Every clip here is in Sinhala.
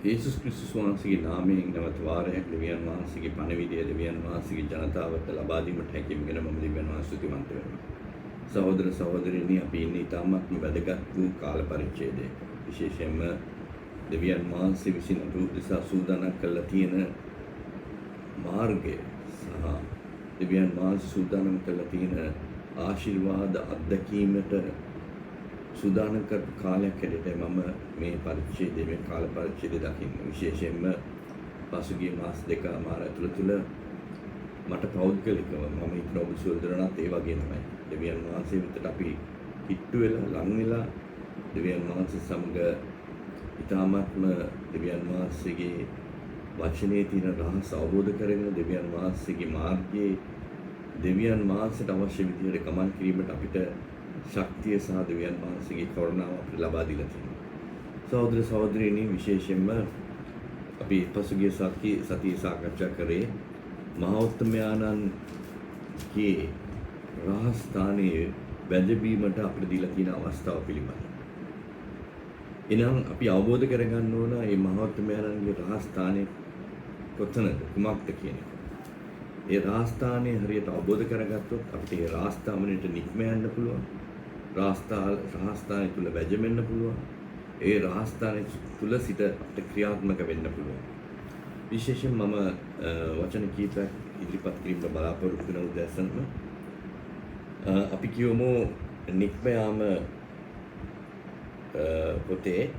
යේසුස් ක්‍රිස්තුස් වහන්සේගේ නාමයෙන් නැවත වාරයක් දෙවියන් වහන්සේගේ පණිවිඩය දෙවියන් වහන්සේගේ ජනතාවට ලබා දීමට හැකියම ගැන මම දෙවියන් වහන්සේට ස්තුතිවන්ත වෙනවා. සහෝදර සහෝදරියනි, අපි ඉන්නේ ඉතාමත්ම වැදගත් වූ කාල පරිච්ඡේදයක. විශේෂයෙන්ම දෙවියන් වහන්සේ විසින් අප උදෙසා සූදානම් කරලා තියෙන මාර්ගය සහ දෙවියන් වහන්සේ සූදානම් කරලා තියෙන ආශිර්වාද අත්දැකීමට සූදානම් කරපු කාලයක් හැටියට මම මේ පරිච්ඡේදයේ මේ කාල පරිච්ඡේදය දකින්නේ. විශේෂයෙන්ම පසුගිය මාස දෙකමාර ඇතුළත මට පෞද්ගලිකව මම හිතන ඔබ සුවදරණත් ඒ වගේ තමයි. දෙවියන් වහන්සේ වෙතට අපි කිට්ටු වෙලා ලං වෙලා දෙවියන් වහන්සේ සමග ඊ타ත්ම දෙවියන් වහන්සේගේ වචනේ තියෙන රහස අවබෝධ කරගෙන දෙවියන් වහන්සේගේ මාර්ගයේ දෙවියන් වහන්සේට අවශ්‍ය විදිහට ගමන් කිරීමට අපිට ශක්තිය සහ දෙවියන් වහන්සේගේ කරුණාව අපිට ලබා දීලා තියෙනවා. සහෝදර සහෝදරියනි, විශේෂයෙන්ම අපි පසුගිය සතියේ සාකච්ඡා කරේ මහෞත්මයාණන්ගේ රහස් ස්ථානයේ වැඳවීමට අපිට දීලා තියෙන අවස්ථාව පිළිබඳව. එනම් අපි අවබෝධ කරගන්න ඕන මේ මහෞත්මයාණන්ගේ රහස් ස්ථානයේ කොතනද කුමක්ද කියන එක. ඒ රහස් ස්ථානයේ හරියට අවබෝධ කරගත්තොත් අපිට ඒ රහස් ස්ථානයට නික්ම යන්න පුළුවන්. රහස් ස්ථානය තුල වැජෙන්න පුළුවන්. ඒ රහස් ස්ථානය තුල සිට අපිට ක්‍රියාත්මක වෙන්න පුළුවන්. විශේෂයෙන් මම වචන කීපයක් ඉදිරිපත් කිරීමට බලාපොරොත්තු වෙන උදැසන්ම අපි කියමු නික්ම යාම පොතේ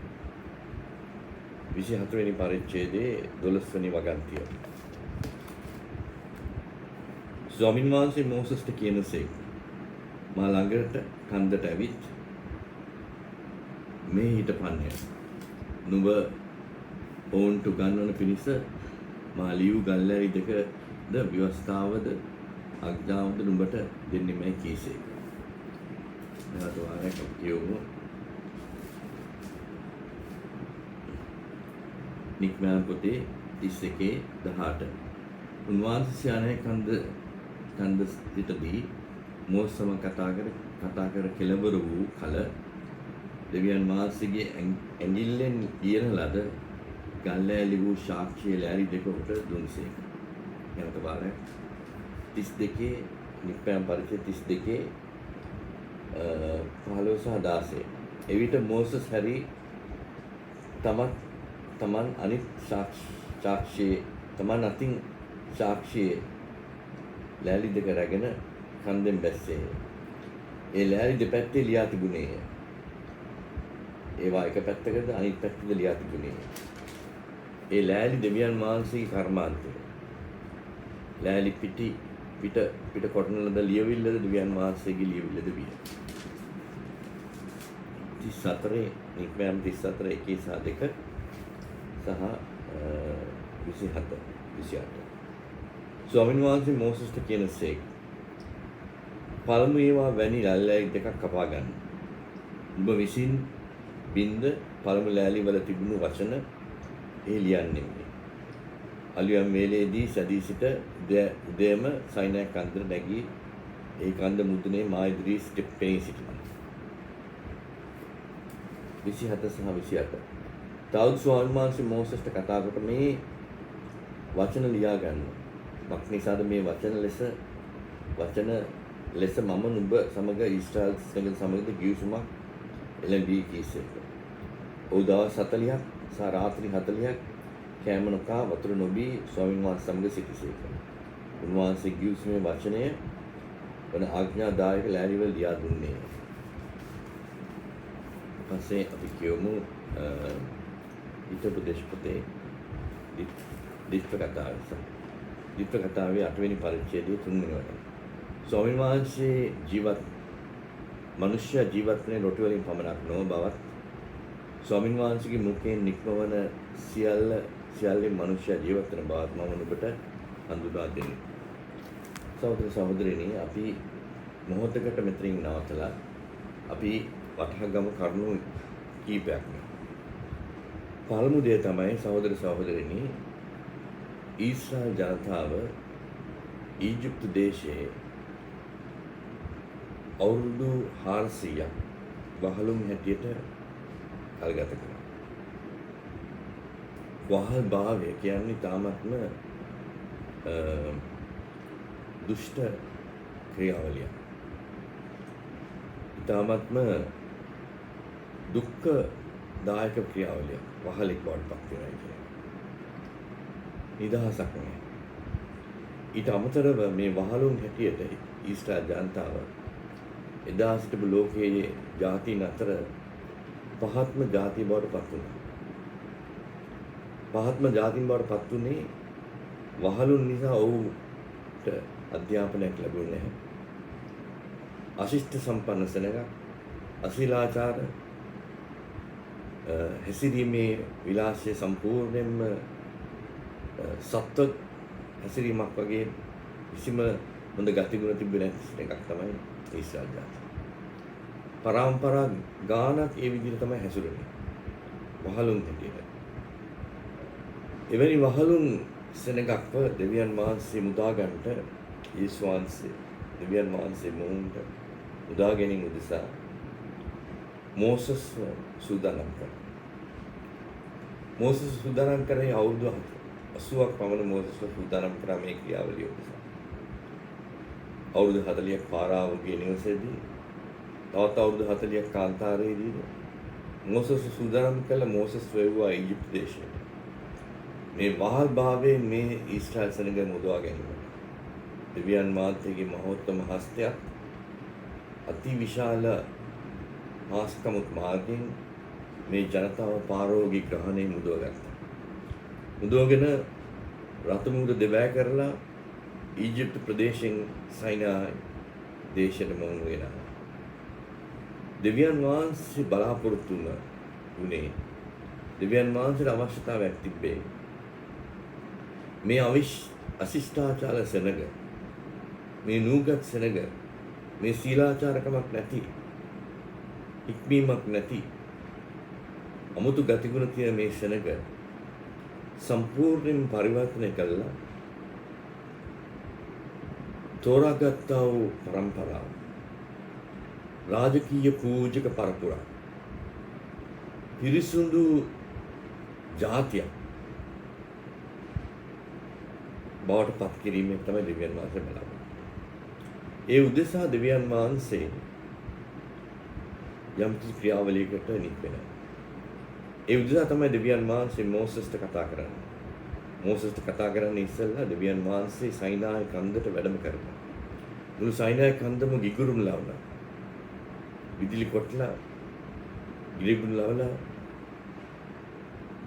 24 වෙනි පරිච්ඡේදයේ 12 වෙනි වගන්තිය. ස්වාමීන් වහන්සේ මෝසස්ට කියනසේ මා ළඟට කන්දට ඇවිත් මේ හිටපන්නේ නුඹ ඔවුන්ට ගන්නවන පිණිස මා ලියු ගල්ලැයි දෙකද ව්‍යවස්ථාවද අඥාවද නුඹට දෙන්නෙමයි කීසේ. නැවත වාරයක් කියවමු. නික්මයන් පොතේ 31:18. උන්වහන්සේ යන්නේ කන්ද සිටදී මෝසම කතා කර කෙළවර වූ කල දෙවියන් වහන්සේගේ ඇඟිල්ලෙන් ලියන ලද ගල්ලෑලි වූ සාක්ෂිය ලෑලි දෙක උට දුන්සේක. එනත බාරය 32 නික්මයන් පරිච්ඡේද 32 15 සහ 16. එවිට මෝසස් හැරි තමන් අනිත් සාක්ෂියේ තමන් අතින් සාක්ෂියේ ලෑලි දෙක රැගෙන කන්දෙන් බැස්සේ. ඒ ලෑලි දෙපැත්තේ ලියා තිබුණේය. ඒවා එක පැත්තකද අනිත් පැත්තද ලියා තිබුණේය. ඒ ලෑලි දෙවියන් වහන්සේගේ කර්මාන්තය. ලෑලි පිට කොටන ලද ලියවිල්ලද දෙවියන් වහන්සේගේ ලියවිල්ලද විය. 34 නික්මයන් 34 1 සහ 2 සහ 27 ස්වාමීන් වහන්සේ මෝසස්ට කියනසේක පළමු ඒවා වැනි ලෑලි දෙකක් කපා ගන්න. ඔබ විසින් බින්ද පළමු ලෑලි වල තිබුණු වචන ඒ ලියන්නේ. අලියම් වේලේදී සැදී සිට උදේම සයිනායි කන්දර නැගී ඒ කන්ද මුදුනේ මා ඉදිරි ස්ටෙප් පෙනී සිටිනවා. 27 සහ 28. තවද ස්වාමීන් වහන්සේ මෝසස්ට කතා කොට මේ වචන ලියා ගන්න. මක් නිසාද මේ වචන ලෙස මම නුඹ සමග ඊශ්‍රායල් සමගද ගිවිසුමක් එළඹී කීසේක. ඔව් දවස් 40ක් සහ රාත්‍රී 40ක් කෑම නොකා වතුර නොබී ස්වාමීන් වහන්සේ සමග සිටිසේක. උන්වහන්සේ ගිවිසුමේ වචනය වන ආඥාදායක ලෑලිවල ලියා දුන්නේ. පස්සේ අපි කියමු ඊට පොතේ දිට්ඨ කතාවේ 8 වෙනි පරිච්ඡේදයේ 3 වෙනි වචන. ස්වාමීන් වහන්සේ මනුෂ්‍ය ජීවත්වන රොටි වලින් පමණක් නොව බවත් ස්වාමීන් වහන්සේගේ මුඛයෙන් නික්මවන සියල්ලෙන් මනුෂ්‍ය ජීවත්වන බවත් මම ඔබට හඳුනා දෙන්නේ. සහෝදර සහෝදරියනි, අපි මොහොතකට මෙතනින් නවතලා අපි වටහා ගමු කරුණු කීපයක්. පළමු දේ තමයි සහෝදර සහෝදරියනි, ඊශ්‍රායල් ජනතාව ඊජිප්තු දේශයේ අවුරුදු 400ක් වහලුම් හැටියට කල්ගත කරනවා. වහල් භාවය කියන්නේ තාමත්ම දුෂ්ට ක්‍රියාවලියක්. තාමත්ම දුක්ඛදායක ක්‍රියාවලියක්. වහලෙක් බවට පත් වෙනවා කියන්නේ. නිදහසක් නෙවෙයි. ඊට අමතරව මේ වහලුන් හැටියට ඊශ්‍රායල් ජනතාව එදා සිටපු ලෝකයේ ජාතීන් අතර පහත්ම ජාතිය බවට පත් වුණා. පහත්ම ජාතීන් බවට පත් වුණේ වහලුන් නිසා ඔවුන්ට අධ්‍යාපනයක් ලැබුණේ නැහැ. අශිෂ්ට සම්පන්න සෙනඟ, අශීලාචාර, හැසිරීමේ විලාසය සම්පූර්ණයෙන්ම සත්ව හැසිරීමක් වගේ කිසිම හොඳ ගතිගුණ තිබෙන්නේ නැති එකක් තමයි ඊශ්‍රායල් ජාතිය. පරම්පරා ගානක් ඒ විදිහට තමයි හැසිරෙන්නේ. වහලුන් හැටියට. එවැනි වහලුන් සෙනඟක්ව දෙවියන් වහන්සේ මුදා ගන්නට යේසුස් වහන්සේ දෙවියන් වහන්සේ මොවුන්ට මුදා ගැනීම උදෙසා මෝසස් සූදානම් කළා. මෝසස් සූදානම් කරේ අවුරුදු 80ක් පමණ මෝසස් සූදානම් කරා මේ ක්‍රියාවලිය උදෙසා. අවුරුදු 40ක් පාරාවගේ නිවසේදී තවත් අවුරුදු 40ක් කාන්තාරයේදී මෝසස් සූදානම් කළ මෝසස් වෙව්වා ඊජිප්ත දේශයට. මේ වහල් භාවයෙන් මේ ඊශ්‍රායල් සෙනඟ මුදවා ගැනීමට දෙවියන් වහන්සේගේ මහෝත්තම හස්තයක් අති විශාල මාස්කමුත් මාර්ගයෙන් මේ ජනතාව පාරෝගේ ග්‍රහණය මුදවගත්තා. මුදවගෙන රථමුහුද දෙවෑ කරලා ඊජිප්ත ප්‍රදේශයෙන් සයිනායි දේශයට මොහොන වෙනවා. දෙවියන් වහන්සේ බලාපොරොත්තු වුණේ දෙවියන් වහන්සේට අවශ්‍යතාවයක් තිබ්බේ මේ අශිෂ්ටාචාර සෙනඟ, මේ නූගත් සෙනඟ, මේ සීලාචාරකමක් නැති, ඉක්මීමක් නැති, අමුතු ගතිගුණ තියෙන මේ සෙනඟ සම්පූර්ණයෙන් පරිවර්තනය කළා තෝරාගත්තා වූ පරම්පරාව, රාජකීය පූජක පරපුරා, පිරිසුදු ජාතියක් බවට පත් කිරීමෙන් තමයි දෙවියන් වහන්සේ බලාපොරොත්තු. ඒ උදෙසා දෙවියන් වහන්සේ යම් කිසි ක්‍රියාවලියකට නික් වෙනවා. ඒ උදෙසා තමයි දෙවියන් වහන්සේ මෝසස්ට කතා කරන්නේ. මෝසස්ට කතා කරන්න ඉස්සෙල්ලා දෙවියන් වහන්සේ සයිනායි කන්දට වැඩම කරනවා. මුළු සයිනායි කන්දම ගිගුරුම් ලවලා, විදුලි කොටලා, ගිගුරුම් ලවලා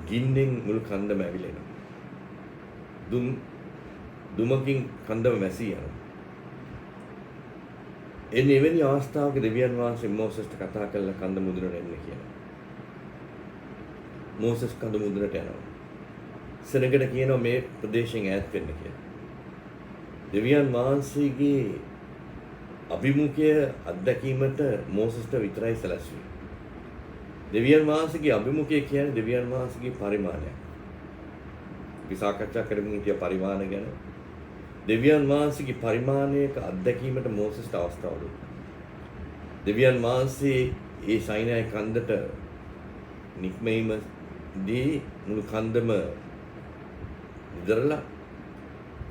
ගින්නෙන් මුළු කන්දම ඇවිලෙනවා. දුමකින් කන්දම වැසී යනවා. එවැනි අවස්ථාවක දෙවියන් වහන්සේ මෝසස්ට කතා කරලා කන්ද මුදුනට එන්න කියනවා. මෝසස් කන්ද මුදුනට යනවා. සෙනඟට කියනවා මේ ප්‍රදේශයෙන් ඈත් වෙන්න කියලා. දෙවියන් වහන්සේගේ අභිමුඛය අත්දැකීමට මෝසස්ට විතරයි සැලසුවේ. දෙවියන් වහන්සේගේ අභිමුඛය කියන්නේ දෙවියන් වහන්සේගේ පරිමාණයක්. අපි සාකච්ඡා කරමින් හිටිය පරිමාණ ගැන. දෙවියන් වහන්සේගේ පරිමාණයක අත්දැකීමට මෝසස්ට අවස්ථාව දුන්නා. දෙවියන් වහන්සේ ඒ සයිනායි කන්දට නික්මීමදී මුළු කන්දම ඉදරලා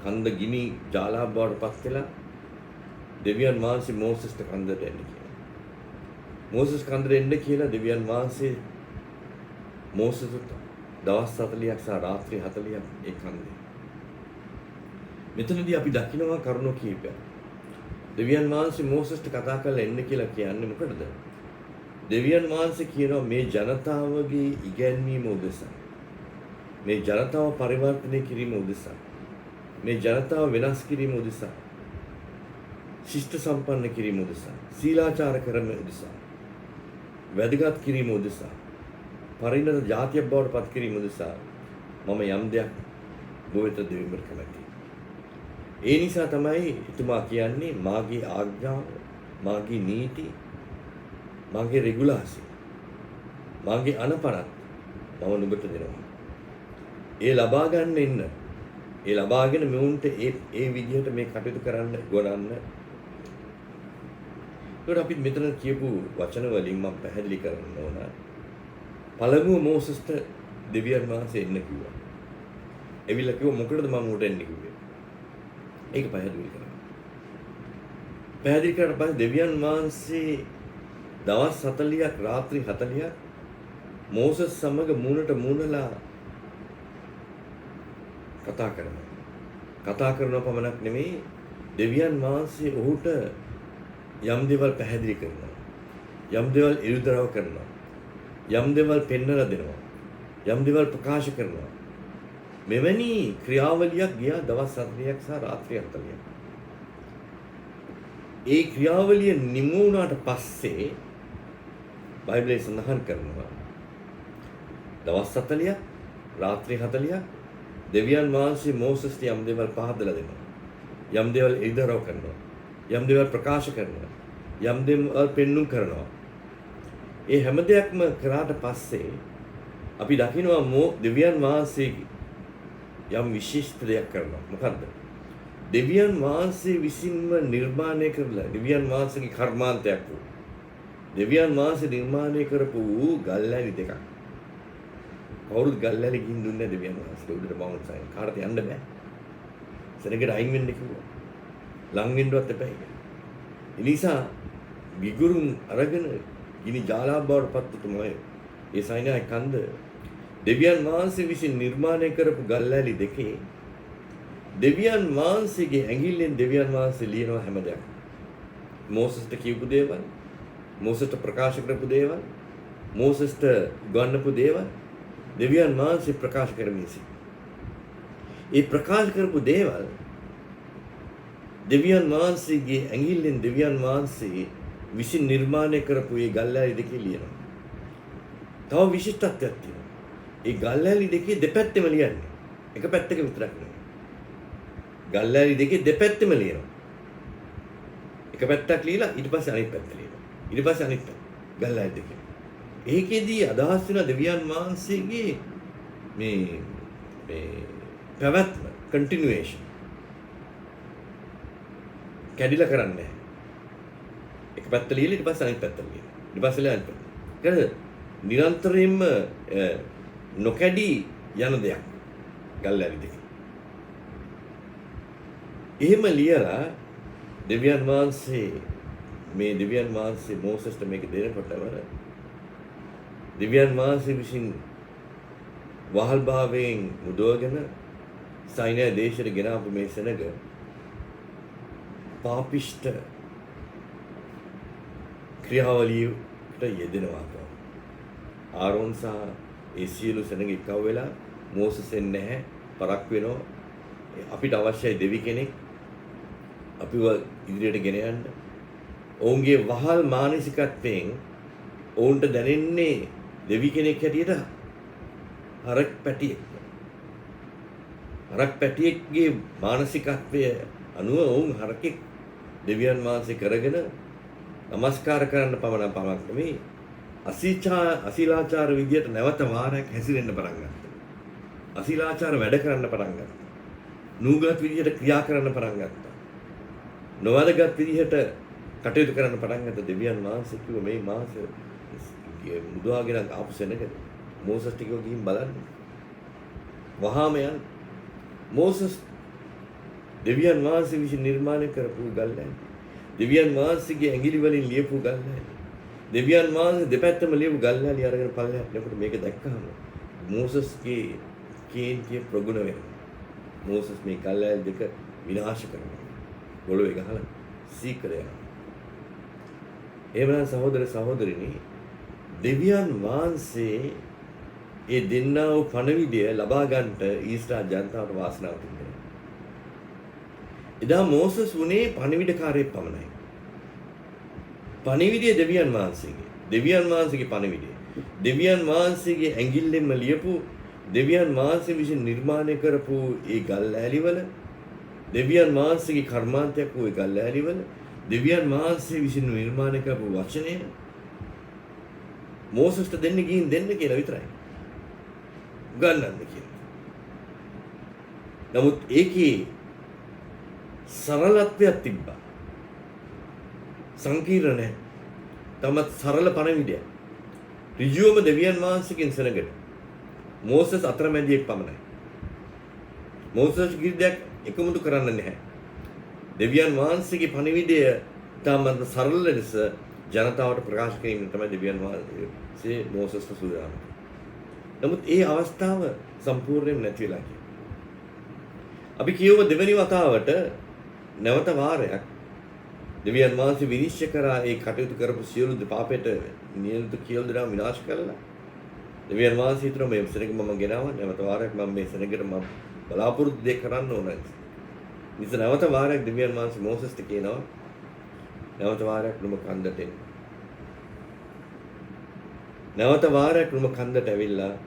කන්ද ගිනි ජාලා බවට පත් වෙලා දෙවියන් වහන්සේ මෝසස්ට කන්දට එන්න කියලා. මෝසස් කන්දට එන්න කියලා දෙවියන් වහන්සේ මෝසස්ට දවස් 40ක් සහ රාත්‍රී 40ක් ඒ කන්දේ. මෙතනදී අපි දකිනවා කරුණු කීපයක්. දෙවියන් වහන්සේ මෝසස්ට කතා කරලා එන්න කියලා කියන්නේ මොකටද? දෙවියන් වහන්සේ කියනවා මේ ජනතාවගේ ඉගැන්වීම උදෙසා, මේ ජනතාව පරිවර්තනය කිරීම උදෙසා, මේ ජනතාව වෙනස් කිරීම උදෙසා, ශිෂ්ට සම්පන්න කිරීම උදෙසා, සීලාචාර කරන උදෙසා, වැදගත් කිරීම උදෙසා, පරිණත ජාතියක් බවට පත් කිරීම උදෙසා මම යම් දෙයක් බොවෙත දෙවියන්ට කැමැතියි. ඒ නිසා තමයි එතුමා කියන්නේ මාගේ ආඥාව, මාගේ නීති, මාගේ රෙගුලාසි, මාගේ අනපනත් මම නුඹට දෙනවා. ඒ ලබා ගන්න ඉන්න. ඒ ලබාගෙන මෙවුන්ට ඒ විදිහට මේ කටයුතු කරන්න ගොඩන්න. ඒකට අපි මෙතන කියපු වචන වලින් මම පැහැදිලි කරන්න ඕන. පළමුව මෝසස්ට දෙවියන් වහන්සේ එන්න කිව්වා. එවිලා කිව්වා මොකටද මම උඩ එන්නේ කිව්වේ. ඒක පැහැදිලි කරා. පැහැදිලි කරලා පස්සේ දෙවියන් වහන්සේ දවස් 40ක් රාත්‍රී 40ක් මෝසස් සමග මූණට මූණලා කතා කරනවා. කතා කරනව පමණක් නෙමෙයි දෙවියන් වහන්සේ ඔහුට යම් දේවල් පැහැදිලි කරනවා. යම් දේවල් ඉරුදරව කරනවා. යම් දේවල් පෙන්වලා දෙනවා. යම් දේවල් ප්‍රකාශ කරනවා. මෙවැනි ක්‍රියාවලියක් ගියා දවස් 40ක් සහ රාත්‍රී 40ක්. ඒ ක්‍රියාවලිය නිම වුණාට පස්සේ බයිබලයේ සඳහන් කරනවා දවස් 40ක් රාත්‍රී 40ක් දෙවියන් වහන්සේ මෝසස්ට යම් දේවල් පහදලා දෙනවා. යම් දේවල් ඉදරව කරනවා. යම් දේවල් ප්‍රකාශ කරනවා. යම් දේවල් පෙන්눔 කරනවා. ඒ හැම දෙයක්ම කරාට පස්සේ අපි දකිනවා දෙවියන් වහන්සේ යම් විශිෂ්ට දෙයක් කරනවා. මොකද්ද? දෙවියන් වහන්සේ විසින්ම නිර්මාණය කරලා දෙවියන් වහන්සේගේ කර්මාන්තයක් වූ දෙවියන් වහන්සේ නිර්මාණය කරපු ගල්ලැලි දෙකක්. කවුරුත් ගල්ලැලි ගිහින් දුන්නේ නැහැ දෙවියන් වහන්සේ උඩට බවුන්ස් සයින්. කාටද යන්න බෑ. සෙනගට අයින් වෙන්න කිව්වා. ලං වෙන්නවත් එපා කියලා. ඒ නිසා විගුරුන් අරගෙන ගිනි ජාලා බවට පත් තමයි ඒ සයින්යි කන්ද දෙවියන් වහන්සේ විසින් නිර්මාණය කරපු ගල්ලැලි දෙකේ දෙවියන් වහන්සේගේ ඇඟිල්ලෙන් දෙවියන් වහන්සේ ලියනවා හැම දෙයක්. මෝසස්ට කියපු දේවල්, මෝසස්ට ප්‍රකාශ කරපු දේවල්, මෝසස්ට ගන්නපු දේවල් දෙවියන් වහන්සේ ප්‍රකාශ කරමින් සිටිනවා. ඒ ප්‍රකාශ කරපු දේවල් දෙවියන් වහන්සේගේ ඇඟිල්ලෙන් දෙවියන් වහන්සේ විසින් නිර්මාණය කරපු ඒ ගල්ලැලි දෙකේ ලියනවා. තව විශිෂ්ටත්වයක් තියෙනවා. ඒ ගල්ලැලි දෙකේ දෙපැත්තෙම ලියන්නේ. එක පැත්තක විතරක් නෙවෙයි. ගල්ලැලි දෙකේ දෙපැත්තෙම ලියනවා. එක පැත්තක් ලියලා ඊට පස්සේ අනිත් පැත්ත ලියනවා. ඊට පස්සේ අනිත් පැත්ත. ගල්ලැලි දෙකේ. ඒකෙදී අදහස් වෙන දෙවියන් වහන්සේගේ මේ පැවැත්ම කන්ටිනියුේෂන් කැඩිලා කරන්නේ. එක පැත්ත ලියලා ඊට පස්සේ අනිත් පැත්ත ලියනවා. ඊට පස්සේ ලියන්න පැත්ත. හරිද? නිරන්තරයෙන්ම නොකැඩී යන දෙයක් ගල්ලැලි දෙක. එහෙම ලියලා දෙවියන් වහන්සේ මෝසස්ට මේක දෙනකොටම දෙවියන් වහන්සේ විසින් වහල් භාවයෙන් මුදවගෙන සයිනෑ දේශයට ගෙනාපු මේ සෙනග පාපිෂ්ඨ ක්‍රියාවලියට යෙදෙනවා. ආරෝන් සහ ඒ සියලු සෙනග එක්ව වෙලා මෝසස් එන්නේ නැහැ, පරක් වෙනවා. අපිට අවශ්‍යයි දෙවි කෙනෙක් අපිව ඉදිරියට ගෙන යන්න. ඔවුන්ගේ වහල් මානසිකත්වයෙන් ඔවුන්ට දැනෙන්නේ දෙවි කෙනෙක් හැටියට හරක් පැටියෙක්ගේ මානසිකත්වය අනුව ඔවුන් හරකෙක් දෙවියන් වහන්සේ කරගෙන නමස්කාර කරන්න පමණක් නෙමෙයි අශීලාචාර විදියට නැවත වාරයක් හැසිරෙන්න පටන් ගත්තා. අශීලාචාර වැඩ කරන්න පටන් ගත්තා. නූගත් විදියට ක්‍රියා කරන්න පටන් ගත්තා. නොවැදගත් විදියට කටයුතු කරන්න පටන් ගත්ත දෙවියන් වහන්සේ කිව්ව මේ මාසෙ මුදවාගෙන ආපු සෙනග මෝසස් ටිකව ගිහින් බලන්න. වහාම යන්න. මෝසස් දෙවියන් වහන්සේ විසින් නිර්මාණය කරපු ගල්ලැලි. දෙවියන් වහන්සේගේ ඇඟිලි වලින් ලියපු ගල්ලැලි. දෙවියන් වහන්සේ දෙපැත්තම ලියපු ගල්ලැලි අරගෙන පල්ලෙහාට යනකොට මේක දැක්කහම මෝසස්ගේ කේන්තිය ප්‍රගුණ වෙනවා. මෝසස් මේ ගල්ලැලි දෙක විනාශ කරනවා. ගොළුවේ ගහලා සීකර යනවා. එහෙමනම් සහෝදර සහෝදරිනි දෙවියන් වහන්සේ ඒ දෙන්නා වූ පණවිඩය ලබා ගන්නට ඊශ්‍රායල් ජනතාවට වාසනාව තිබුණා. එදා මෝසස් වුණේ පණවිඩකාරයෙක් පමණයි. පණවිඩය දෙවියන් වහන්සේගේ පණවිඩය. දෙවියන් වහන්සේගේ ඇඟිල්ලෙන්ම ලියපු දෙවියන් වහන්සේ විසින් නිර්මාණය කරපු ඒ ගල්ලෑලිවල දෙවියන් වහන්සේගේ කර්මාන්තයක් වූ ඒ ගල්ලෑලිවල දෙවියන් වහන්සේ විසින් නිර්මාණය කරපු වචනය මෝසස්ට දෙන්න කියලා විතරයි. උගන්වන්න කියලා. නමුත් ඒකේ සරලත්වයක් තිබ්බා. සංකීර්ණ නැහැ. තමත් සරල පණවිඩයක්. ඍජුවම දෙවියන් වහන්සේගෙන් සෙනගට මෝසස් අතරමැදියෙක් පමණයි. මෝසස් කිසිදයක් එකමුතු කරන්න නැහැ. දෙවියන් වහන්සේගේ පණිවිඩය තාමත් සරල ලෙස ජනතාවට ප්‍රකාශ කිරීම තමයි දෙවියන් වහන්සේ මෝසස්ට සූදානම්. නමුත් ඒ අවස්ථාව සම්පූර්ණයෙන්ම නැති වෙලා ගියා. අපි කියව දෙවෙනි වතාවට නැවත වාරයක් දෙවියන් වහන්සේ විනිශ්චය කරා ඒ කටයුතු කරපු සියලු පාපයට නියුතු කියලා දෙනා විනාශ කළා. දෙවියන් වහන්සේ හිතනවා මේ සෙනග මම ගෙනාවා නැවත වාරයක් මම මේ සෙනගට මම බලාපොරොත්තු දෙයක් කරන්න ඕන. නිසා නැවත වාරයක් දෙවියන් වහන්සේ මෝසස්ට කියනවා නැවත වාරයක් නුඹ කන්දට එන්න. නැවත වාරයක් නුඹ කන්දට ඇවිල්ලා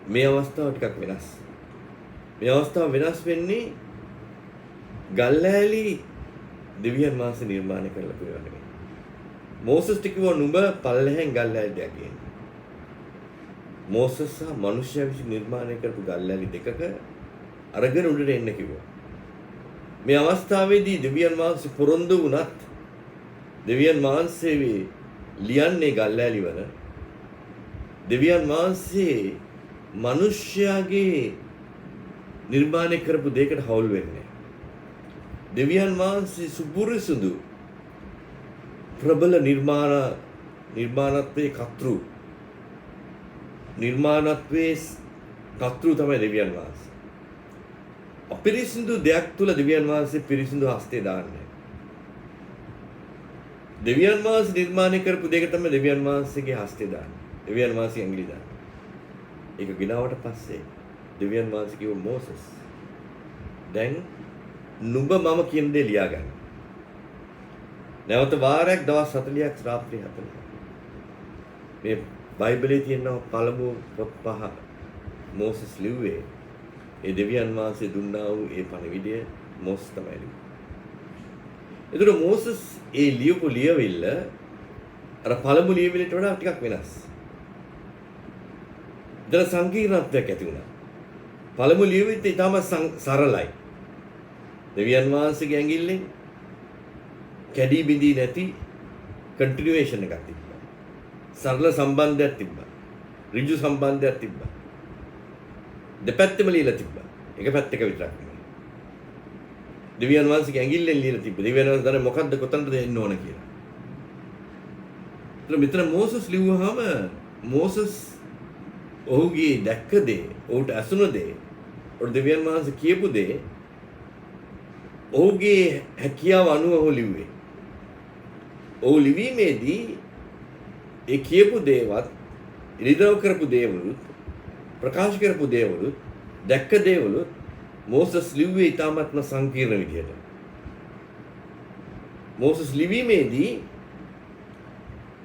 මේ අවස්ථාව ටිකක් වෙනස්. මේ අවස්ථාව වෙනස් වෙන්නේ ගල්ලෑලි දෙවියන් වහන්සේ නිර්මාණය කරලා පිළිවෙල නෙමෙයි. මෝසස් කිව්වා නුඹ පල්ලෙහෙන් ගල්ලෑලි දෙයක් ගේන්න. මෝසස් සහ මිනිසයා විසින් නිර්මාණය කරපු ගල්ලෑලි දෙකක අරගෙන උඩට එන්න කිව්වා. මේ අවස්ථාවේදී දෙවියන් වහන්සේ පොරොන්දු වුණත් දෙවියන් වහන්සේ ලියන්නේ ගල්ලෑලි වල දෙවියන් වහන්සේ මිනිසයාගේ නිර්මාණය කරපු දෙයකට හවුල් වෙන්නේ. දෙවියන් වහන්සේ සුපුරුසුදු ප්‍රබල නිර්මාණත්වයේ කර්තෘ නිර්මාණත්වයේ කර්තෘ තමයි දෙවියන් වහන්සේ. අපිරිසිදු දෙයක් තුල දෙවියන් වහන්සේ පිරිසිදු හස්තේ දාන්නේ. දෙවියන් වහන්සේ නිර්මාණය කරපු දෙයක තමයි දෙවියන් වහන්සේගේ හස්තේ දාන්නේ. දෙවියන් වහන්සේ ඇඟිලි දාන්නේ. ඒක ගිනාවට පස්සේ දෙවියන් වහන්සේ කිව්ව මෝසස් දැන් නුඹ මම කියන දේ ලියා ගන්න. නැවත වාරයක් දවස් 40ක් රාත්‍රී 40. මේ බයිබලයේ තියෙන පළමු පොත් පහ මෝසස් ලිව්වේ ඒ දෙවියන් වහන්සේ දුන්නා වූ ඒ පණිවිඩය මෝසස් තමයි ලිව්වේ. ඒතර මෝසස් ඒ ලියපු ලියවිල්ල අර පළමු ලියවිල්ලට වඩා ටිකක් වෙනස්. දර සංකීර්ණත්වයක් ඇති වුණා. පළමු ලියවිල්ල ඉතාම සරලයි. දෙවියන් වහන්සේගේ ඇඟිල්ලෙන් කැඩී බිඳී නැති කන්ටිනියුේෂන් එකක් තිබ්බා. සරල සම්බන්ධයක් තිබ්බා. ඍජු සම්බන්ධයක් තිබ්බා. දෙපැත්තම ලියලා තිබ්බා. එක පැත්තක විතරක් නෙමෙයි. දෙවියන් වහන්සේගේ ඇඟිල්ලෙන් ලියලා තිබ්බා. දෙවියන් වහන්සේ දන්නේ මොකද්ද කොතනද එන්න ඕන කියලා. ඒත් මෙතන මෝසස් ලිව්වහම මෝසස් ඔහුගේ දැක්ක දේ, ඔහුට ඇසුණ දේ, ඔහු දෙවියන් වහන්සේ කියපු දේ ඔහුගේ හැකියාව අනුව ඔහු ලිව්වේ. ඔහු ලිවීමේදී ඒ කියපු දේවත් ඉරිදව කරපු දේවලුත් ප්‍රකාශ කරපු දේවලුත් දැක්ක දේවලුත් මෝසස් ලිව්වේ ඉතාමත්ම සංකීර්ණ විදියට. මෝසස් ලිවීමේදී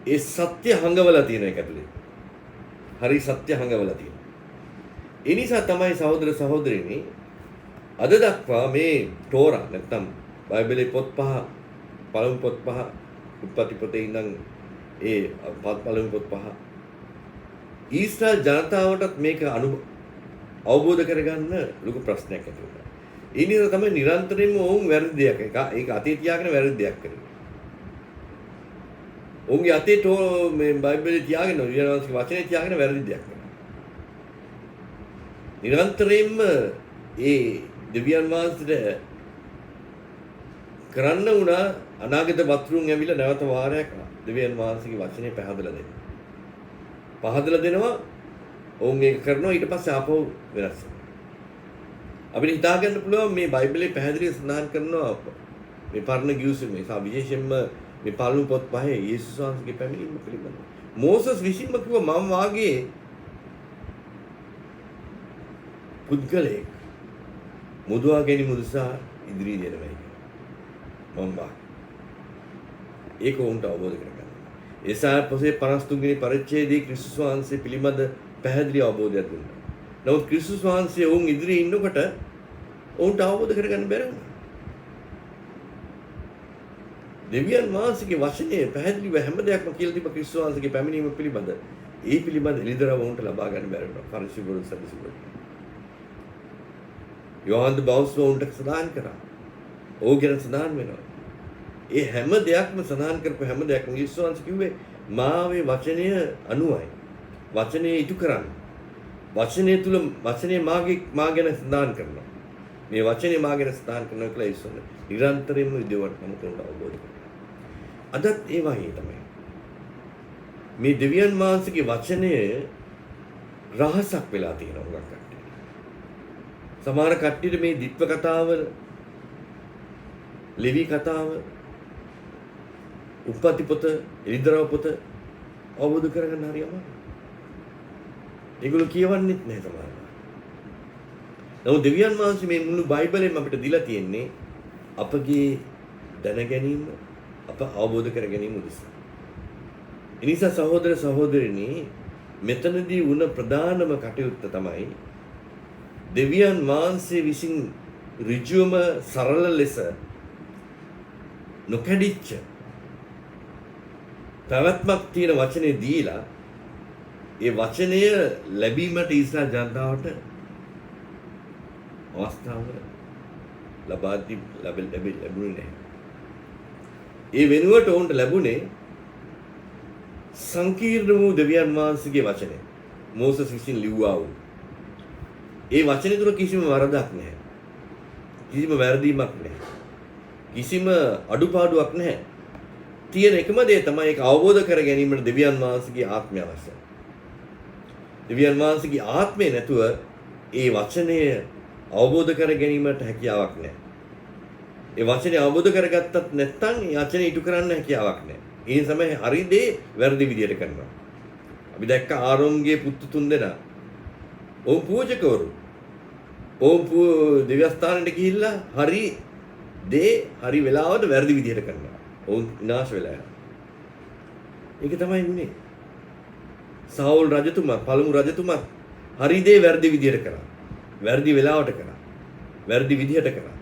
ඒ සත්‍ය හංගවලා තියෙන එක ඇතුලේ. හරි සත්‍ය හංගවලා තියෙනවා. ඒ නිසා තමයි සහෝදර සහෝදරිනි අද දක්වා මේ තෝරා නැත්නම් බයිබලයේ පොත් පහ පළමු පොත් පහ උත්පත්ති පොතේ ඉඳන් ඒ පළමු පොත් පහ ඊශ්‍රායල් ජනතාවටත් මේක අවබෝධ කරගන්න ලොකු ප්‍රශ්නයක් ඇති වුණා. ඒ නිසා තමයි නිරන්තරයෙන්ම වුන් වැරදි දෙයක් ඒක අතේ තියාගෙන වැරදි දෙයක් කරන්නේ. ඔවුන්ගේ අතේ මේ බයිබලයේ තියාගෙන විද්‍යාවන්ගේ වචනේ තියාගෙන වැරදි දෙයක් කරනවා. නිරන්තරයෙන්ම ඒ දෙවියන් වහන්සේට කරන්න වුණා අනාගත වතුරුන් ඇවිල්ලා නැවත වාරයක් දෙවියන් වහන්සේගේ වචනේ පැහැදලා දෙන්න. පහදලා දෙනවා ඔවුන් ඒක කරනවා ඊට පස්සේ ආපහු වෙනස්. අපිට හිතා ගන්න පුළුවන් මේ බයිබලයේ පැහැදිලිව සඳහන් කරනවා මේ පරණ ගිවිසුමේ සා විශේෂයෙන්ම මේ පළමු පොත් පහේ යේසුස් වහන්සේගේ පැමිණීම පිළිබඳව. මෝසස් විසින්ම කිව්වා මම වාගේ පුද්ගලයෙක් මුදවා ගැනීම උදෙසා ඉදිරියට යනවා කියලා. මම වාගේ. ඒක උන්ට අවබෝධ කරගන්න. ඒසාය පොතේ 53 වෙනි පරිච්ඡේදයේ ක්‍රිස්තුස් වහන්සේ පිළිබඳ පැහැදිලි අවබෝධයක් දුන්නා. නමුත් ක්‍රිස්තුස් වහන්සේ වුන් ඉදිරියේ ඉන්නකොට උන්ට අවබෝධ කරගන්න බැරි වුණා. දෙවියන් වහන්සේගේ වචනේ පැහැදිලිව හැම දෙයක්ම කියලා තිබ්බ ක්‍රිස්තුස් වහන්සේගේ පැමිණීම පිළිබඳ ඒ පිළිබඳ එළිදරව් උන්ට ලබා ගන්න බැරි වුණා. පරිසුබුරු සදිසුබුරු. යෝහන් බෞස්ව උන්ට සදාන් කරා. ඕගෙන සදාන් වෙනවා. ඒ හැම දෙයක්ම සදාන් කරපු හැම දෙයක්ම ක්‍රිස්තුස් වහන්සේ කිව්වේ මාවේ වචනය අනුවයි. වචනේ ඉටු කරන්න. වචනය තුල වචනේ මා ගැන සඳහන් කරනවා. මේ වචනේ මා ගැන සඳහන් කරනවා කියලා ඉස්සන නිරන්තරයෙන්ම විදියට නමුතුන්ට අවබෝධ කරගන්න. අදත් ඒ වගේ තමයි. මේ දෙවියන් වහන්සේගේ වචනය රහසක් වෙලා තියෙනවා උගක් කට්ටියට. සමහර කට්ටියට මේ දිත්ව කතාව, ලෙවි කතාව, උප්පත්ති පොත, එලිදරව් පොත අවබෝධ කරගන්න හරි අමාරුයි. ඒගොල්ලෝ කියවන්නෙත් නැහැ සමහරවල්. නමුත් දෙවියන් වහන්සේ මේ මුළු බයිබලෙම අපිට දීලා තියෙන්නේ අපගේ දැන ගැනීම, අප අවබෝධ කර ගැනීම උදෙසා. ඒ නිසා සහෝදර සහෝදරිනි, මෙතනදී වුණ ප්‍රධානම කටයුත්ත තමයි දෙවියන් වහන්සේ විසින් ඍජුවම සරල ලෙස නොකඩිච්ච පැවැත්මක් තියෙන වචනේ දීලා ඒ වචනය ලැබීමට ඊශ්‍රායල් ජනතාවට අවස්ථාව ලැබුණේ නැහැ. ඒ වෙනුවට ඔවුන්ට ලැබුණේ සංකීර්ණ වූ දෙවියන් වහන්සේගේ වචනය. මෝසස් විසින් ලිව්වා වූ. ඒ වචනේ තුල කිසිම වරදක් නැහැ. කිසිම වැරදීමක් නැහැ. කිසිම අඩුපාඩුවක් නැහැ. තියෙන එකම දේ තමයි ඒක අවබෝධ කර ගැනීමට දෙවියන් වහන්සේගේ ආත්මය අවශ්‍යයි. දෙවියන් වහන්සේගේ ආත්මය නැතුව ඒ වචනය අවබෝධ කර ගැනීමට හැකියාවක් නැහැ. ඒ වචනේ අවබෝධ කරගත්තත් නැත්නම් ඒ වචනේ ඉටු කරන්න හැකියාවක් නැහැ. ඒ තමයි හරි දේ වැරදි විදියට කරනවා. අපි දැක්ක ආරෝන්ගේ පුතු තුන්දෙනා. ඔවුන් පූජකවරු. ඔවුන් දෙවියස්ථානෙට ගිහිල්ලා හරි දේ හරි වෙලාවට වැරදි විදියට කරනවා. ඔවුන් විනාශ වෙලා යනවා. ඒක තමයි වුනේ. සාවුල් රජතුමා, පළමු රජතුමා හරි දේ වැරදි විදියට කරා. වැරදි වෙලාවට කරා. වැරදි විදියට කරා.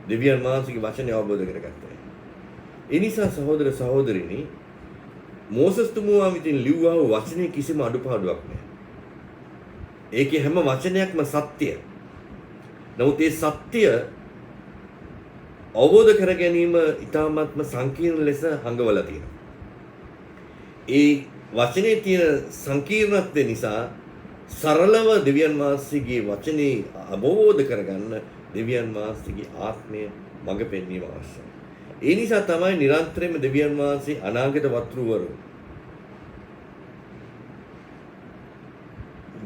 දෙවියන් වහන්සේගේ වචනේ අවබෝධ කරගත්තා. ඒ නිසා සහෝදර සහෝදරිනි, මෝසස් තුමුවා විසින් ලිව්වා වූ වචනේ කිසිම අඩුපාඩුවක් නැහැ. ඒකේ හැම වචනයක්ම සත්‍යය. නමුත් ඒ සත්‍ය අවබෝධ කර ගැනීම ඉතාමත්ම සංකීර්ණ ලෙස හංගවලා තියෙනවා. ඒ වචනේ තියෙන සංකීර්ණත්වය නිසා සරලව දෙවියන් වහන්සේගේ වචනේ අවබෝධ කරගන්න දෙවියන් වහන්සේගේ ආත්මය මඟ පෙන්වීම අවශ්‍යයි. ඒ නිසා තමයි නිරන්තරයෙන්ම දෙවියන් වහන්සේ අනාගත වතුරුවරු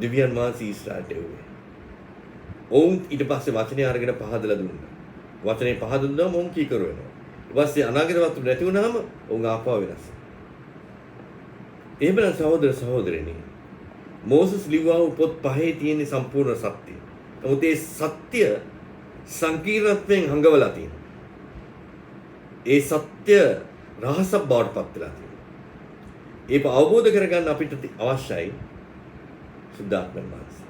දෙවියන් වහන්සේ ඊශ්‍රායලට එව්වේ. ඔවුන් ඊට පස්සේ වචනේ අරගෙන පහදලා දුන්නා. වචනේ පහද දුන්නාම ඔවුන් කීකරු වෙනවා. ඊට පස්සේ අනාගත වතුරු නැති වුණාම ඔවුන් ආපහු වෙනස්. එහෙමනම් සහෝදර සහෝදරයනි, මෝසස් ලිව්වා වූ පොත් පහේ තියෙන සම්පූර්ණ සත්‍යය. නමුත් ඒ සත්‍ය සංකීර්ණත්වයෙන් හංගවලා තියෙනවා. ඒ සත්‍ය රහසක් බවට පත් වෙලා තියෙනවා. ඒක අවබෝධ කරගන්න අපිට අවශ්‍යයි සුද්ධාත්මයන් වහන්සේ.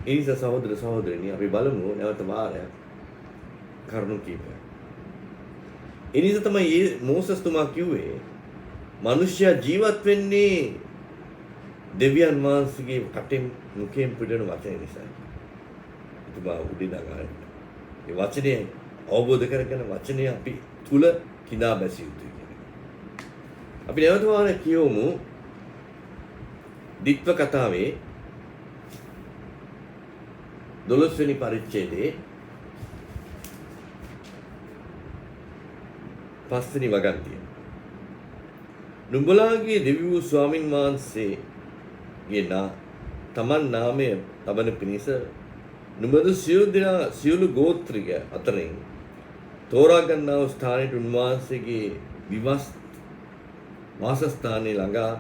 ඒ නිසා සහෝදර සහෝදරිනි, අපි බලමු නැවත වාරයක් කරුණු කීපයක්. ඒ නිසා තමයි මෝසස් තුමා කිව්වේ මිනිසයා ජීවත් වෙන්නේ දෙවියන් වහන්සේගේ කටෙන් මුඛයෙන් පිටන වචන නිසා. එතුමා උඩින් නගාගෙන ඒ වචනේ අවබෝධ කරගෙන වචනේ අපි තුල කිඳා බැසිය යුතුයි කියන එක. අපි නැවත වාරයක් කියවමු දිත්ව කතාවේ 12 වෙනි පරිච්ඡේදයේ 5 වෙනි වගන්තිය. නුඹලාගේ දෙවි වූ ස්වාමින් වහන්සේගේ තමන් නාමය තබන පිණිස නුඹද සියලු ගෝත්‍රික අතරින් තෝරා ගන්නා වූ ස්ථානයට උන්වහන්සේගේ වාසස්ථානයේ ළඟා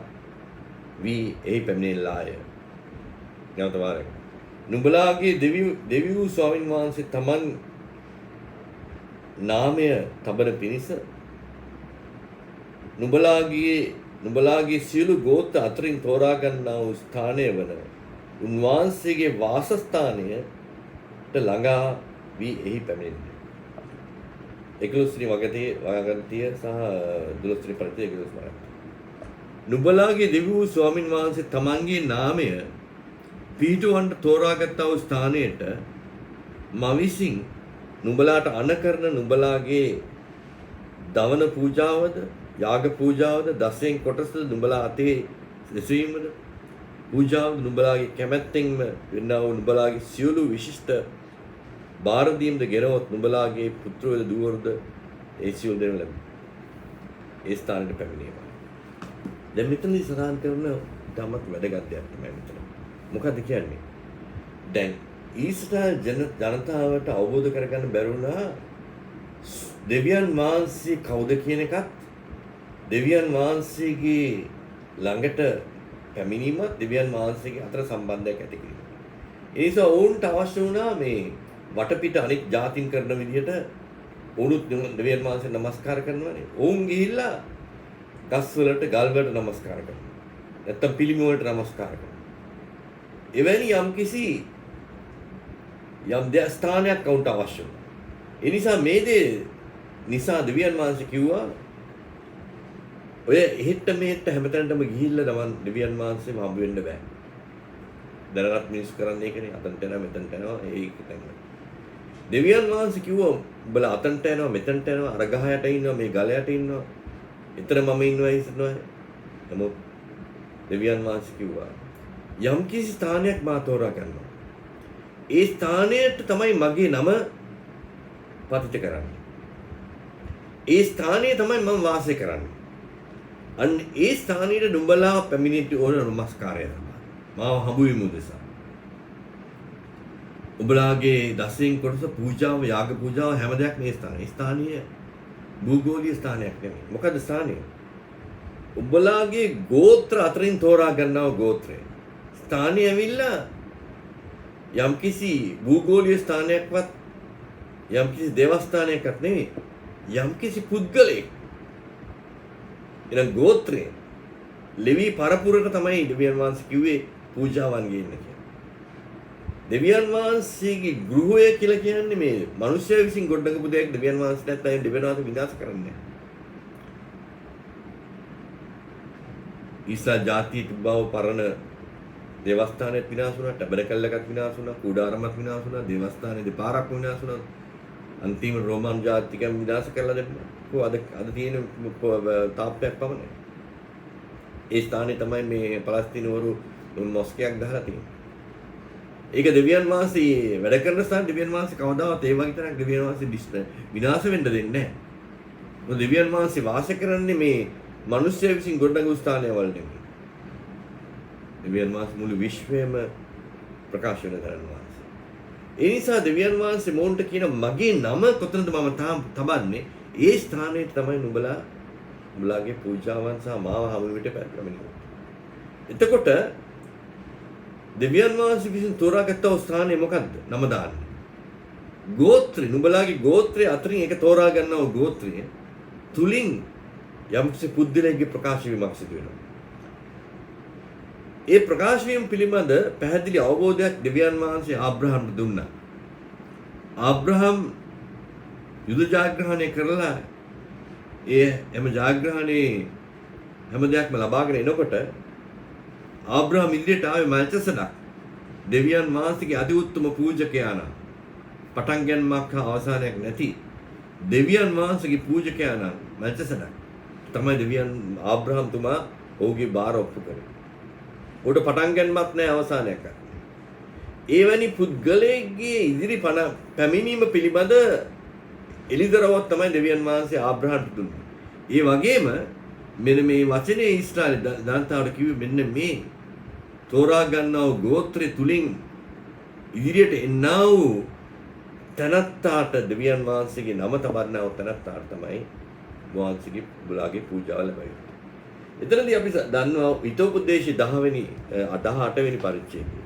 වී එහි පැමිණෙල්ලාය. නැවත වාරයක්. නුඹලාගේ දෙවි වූ ස්වාමින් වහන්සේ තමන් නාමය තබන පිණිස නුඹලාගේ සියලු ගෝත්‍ර අතරින් තෝරා ගන්නා වූ ස්ථානය වන උන්වහන්සේගේ වාසස්ථානයට ළඟා වී එහි පැමිණෙන්නේ. 11 වෙනි වගන්තිය සහ 12 වෙනි පරිච්ඡේදය 11 නුඹලාගේ දෙවි වූ ස්වාමින් වහන්සේ තමන්ගේ නාමය පිහිටුවන්ට තෝරාගත්තා වූ ස්ථානයට මා විසින් නුඹලාට අනකරන නුඹලාගේ දවන පූජාවද යාග පූජාවද දසෙන් කොටසද නුඹලා අතේ දෙසවීමද පූජාව නුඹලාගේ කැමැත්තෙන්ම වෙන්නා වූ නුඹලාගේ සියලු විශිෂ්ට බාරදීම්ද ගෙනවොත් නුඹලාගේ පුත්‍රයෝද දුවරුද ඒ සියලු දෙනු ලැබේ. ඒ ස්ථානෙට පැමිණීම. දැන් මෙතනදී සඳහන් කරන ධම්මත් වැදගත් දෙයක් තමයි මෙතන. මොකද්ද කියන්නේ? දැන් ඊශ්‍රායල් ජනතාවට අවබෝධ කරගන්න බැරුණා දෙවියන් වහන්සේ කවුද කියන එකත් දෙවියන් වහන්සේගේ ළඟට පැමිණීමත් දෙවියන් වහන්සේගේ අතර සම්බන්ධයක් ඇති කිරීම. ඒ නිසා ඔවුන්ට අවශ්‍ය වුණා මේ වටපිට අනෙක් ජාතින් කරන විදිහට ඔවුනුත් දෙවියන් වහන්සේ නමස්කාර කරනවානේ. ඔවුන් ගිහිල්ලා ගස් වලට ගල් වලට නමස්කාර කරනවා. නැත්තම් පිළිම වලට නමස්කාර කරනවා. එවැනි යම්කිසි යම් ස්ථානයක් ඔවුන්ට අවශ්‍ය වුණා. ඒ නිසා මේ දේ නිසා දෙවියන් වහන්සේ කිව්වා ඔය එහෙට මෙහෙට හැමතැනටම ගිහිල්ලා තමන් දෙවියන් වහන්සේම හම්බ වෙන්න බෑ. දැනගත් මිනිස්සු කරන්නේ ඒකනේ. අතන්ට යනවා මෙතනට යනවා ඒක තමයි. දෙවියන් වහන්සේ කිව්වා උඹලා අතන්ට යනවා මෙතනට යනවා අර ගහ යට ඉන්නවා මේ ගල යට ඉන්නවා. එතන මම ඉන්නවා ඉස්සනවා. නමුත් දෙවියන් වහන්සේ කිව්වා යම් කිසි ස්ථානයක් මා තෝරා ගන්නවා. ඒ ස්ථානයට තමයි මගේ නම පතිත කරන්නේ. ඒ ස්ථානයේ තමයි මම වාසය කරන්නේ. අන්න ඒ ස්ථානයේ නුඹලා පැමිණිට ඕන නමස්කාරය තමයි. මාව හමු වෙමු දෙසා. උඹලාගේ දසයෙන් කොටස පූජාව යාග පූජාව හැම දෙයක් මේ ස්ථානයේ. ස්ථානීය භූගෝලීය ස්ථානයක් නෙමෙයි. මොකද ස්ථානය? උඹලාගේ ගෝත්‍ර අතරින් තෝරා ගන්නව ගෝත්‍රය. ස්ථානීය ඇවිල්ලා යම්කිසි භූගෝලීය ස්ථානයක්වත් යම්කිසි දේවස්ථානයක්වත් නෙමෙයි. යම්කිසි පුද්ගලයෙක්. එන ගෝත්‍රය ලෙවි පරපුරට තමයි දෙවියන් වහන්සේ කිව්වේ පූජාවන් ගේන්න කියලා. දෙවියන් වහන්සේගේ ගෘහය කියලා කියන්නේ මේ මිනිස්සු විසින් ගොඩනගපු දෙයක්. දෙවියන් වහන්සේ නැත්නම් දෙවියන් වහන්සේ විනාශ කරන්නේ නැහැ. ඊසා ජාතිය තිබ්බව පරණ දේවස්ථානෙත් විනාශ වුණා, ටැබරකල් එකක් විනාශ වුණා, කුඩාරමත් විනාශ වුණා, දේවස්ථානේ දෙපාරක් විනාශ වුණා. අන්තිම රෝමන් ජාතිකයන් විනාශ කරලා දැම්මා. අද තියෙන තාප්පයක් පමණයි. ඒ ස්ථානේ තමයි මේ පලස්තීනවරු මොස්කයක් ගහලා තියෙන්නේ. ඒක දෙවියන් වහන්සේ වැඩ කරන ස්ථාන. දෙවියන් වහන්සේ කවදාවත් ඒ වගේ තරක් දෙවියන් වහන්සේ විනාශ වෙන්න දෙන්නේ නැහැ. මොකද දෙවියන් වහන්සේ වාසය කරන්නේ මේ මිනිස්සු විසින් ගොඩනගපු ස්ථානවල නෙමෙයි. දෙවියන් වහන්සේ මුළු විශ්වයම ප්‍රකාශ වෙන දරනවා. ඒ නිසා දෙවියන් වහන්සේ මොන්ට කියන මගේ නම කොතනද මම තබන්නේ? ඒ ස්ථානයේ තමයි නුඹලාගේ පූජාවන් සහ මාව හමු විට පැමිණෙන්නේ. එතකොට දෙවියන් වහන්සේ විසින් තෝරාගත්ත ස්ථානය මොකද්ද? නම දාන්නේ. ගෝත්‍රය නුඹලාගේ ගෝත්‍රය අතරින් එක තෝරා ගන්නව ගෝත්‍රය තුලින් යම්කිසි පුද්ගලයෙක්ගේ ප්‍රකාශ වීමක් සිදු වෙනවා. ඒ ප්‍රකාශ වීම පිළිබඳ පැහැදිලි අවබෝධයක් දෙවියන් වහන්සේ ආබ්‍රහම්ට දුන්නා. ආබ්‍රහම් යුද ජයග්‍රහණය කරලා ඒ හැම ජයග්‍රහණේ හැම දෙයක්ම ලබාගෙන එනකොට ආබ්‍රහම් ඉදිරියට ආවේ මල්චසඩක්. දෙවියන් වහන්සේගේ අති උත්තම පූජකයාණන්. පටන් ගැනීමක් හා අවසානයක් නැති දෙවියන් වහන්සේගේ පූජකයාණන් මල්චසඩක්. තමයි දෙවියන් ආබ්‍රහම් තුමා ඔහුගේ බාර ඔප්පු කරේ. උඩ පටන් ගැනීමක් නැහැ අවසානයක්. එවැනි පුද්ගලයෙක්ගේ ඉදිරි පැමිණීම පිළිබඳ එළිදරව්වක් තමයි දෙවියන් වහන්සේ ආබ්‍රහම්ට දුන්නේ. ඒ වගේම මෙන්න මේ වචනේ ඊශ්‍රායල් ජනතාවට කිව්වේ මෙන්න මේ තෝරා ගන්නා වූ ගෝත්‍රය තුලින් ඉදිරියට එන්නා වූ තනත්තාට දෙවියන් වහන්සේගේ නම තබන්නා වූ තනත්තාට තමයි වහන්සේගේ බුලාගේ පූජාව ලැබෙන්නේ. එතනදී අපි දන්නවා හිතෝපදේශي 10 වෙනි 18 වෙනි පරිච්ඡේදය.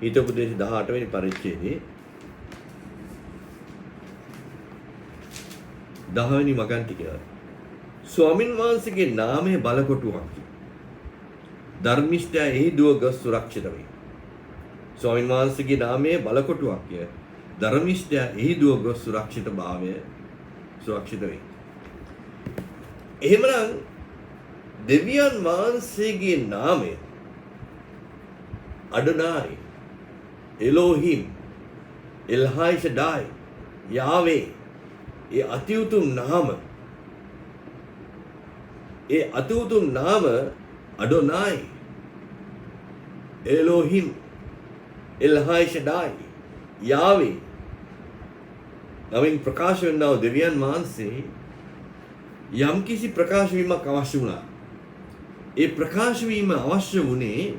හිතෝපදේශي 18 වෙනි පරිච්ඡේදයේ 10 වෙනි මගන් ටික. ස්වාමින් වහන්සේගේ නාමයේ බලකොටුවක්. ධර්මිෂ්ඨයා එහි දුව ගස් සුරක්ෂිත වේ. ස්වාමින් වහන්සේගේ නාමයේ බලකොටුවක්. ධර්මිෂ්ඨයා එහි දුව ගස් සුරක්ෂිත වේ. එහෙමනම් දෙවියන් වහන්සේගේ නාමය අඩොනායි, එලෝහිම්, එල්හායි ෂඩායි, යාවේ, ඒ අති උතුම් නාම අඩොනායි. එලෝහිම් එල්හායි ෂඩායි යාවේ නමින් ප්‍රකාශ වෙනා දෙවියන් වහන්සේ යම්කිසි ප්‍රකාශ වීමක් අවශ්‍ය වුණා. ඒ ප්‍රකාශ වීම අවශ්‍ය වුණේ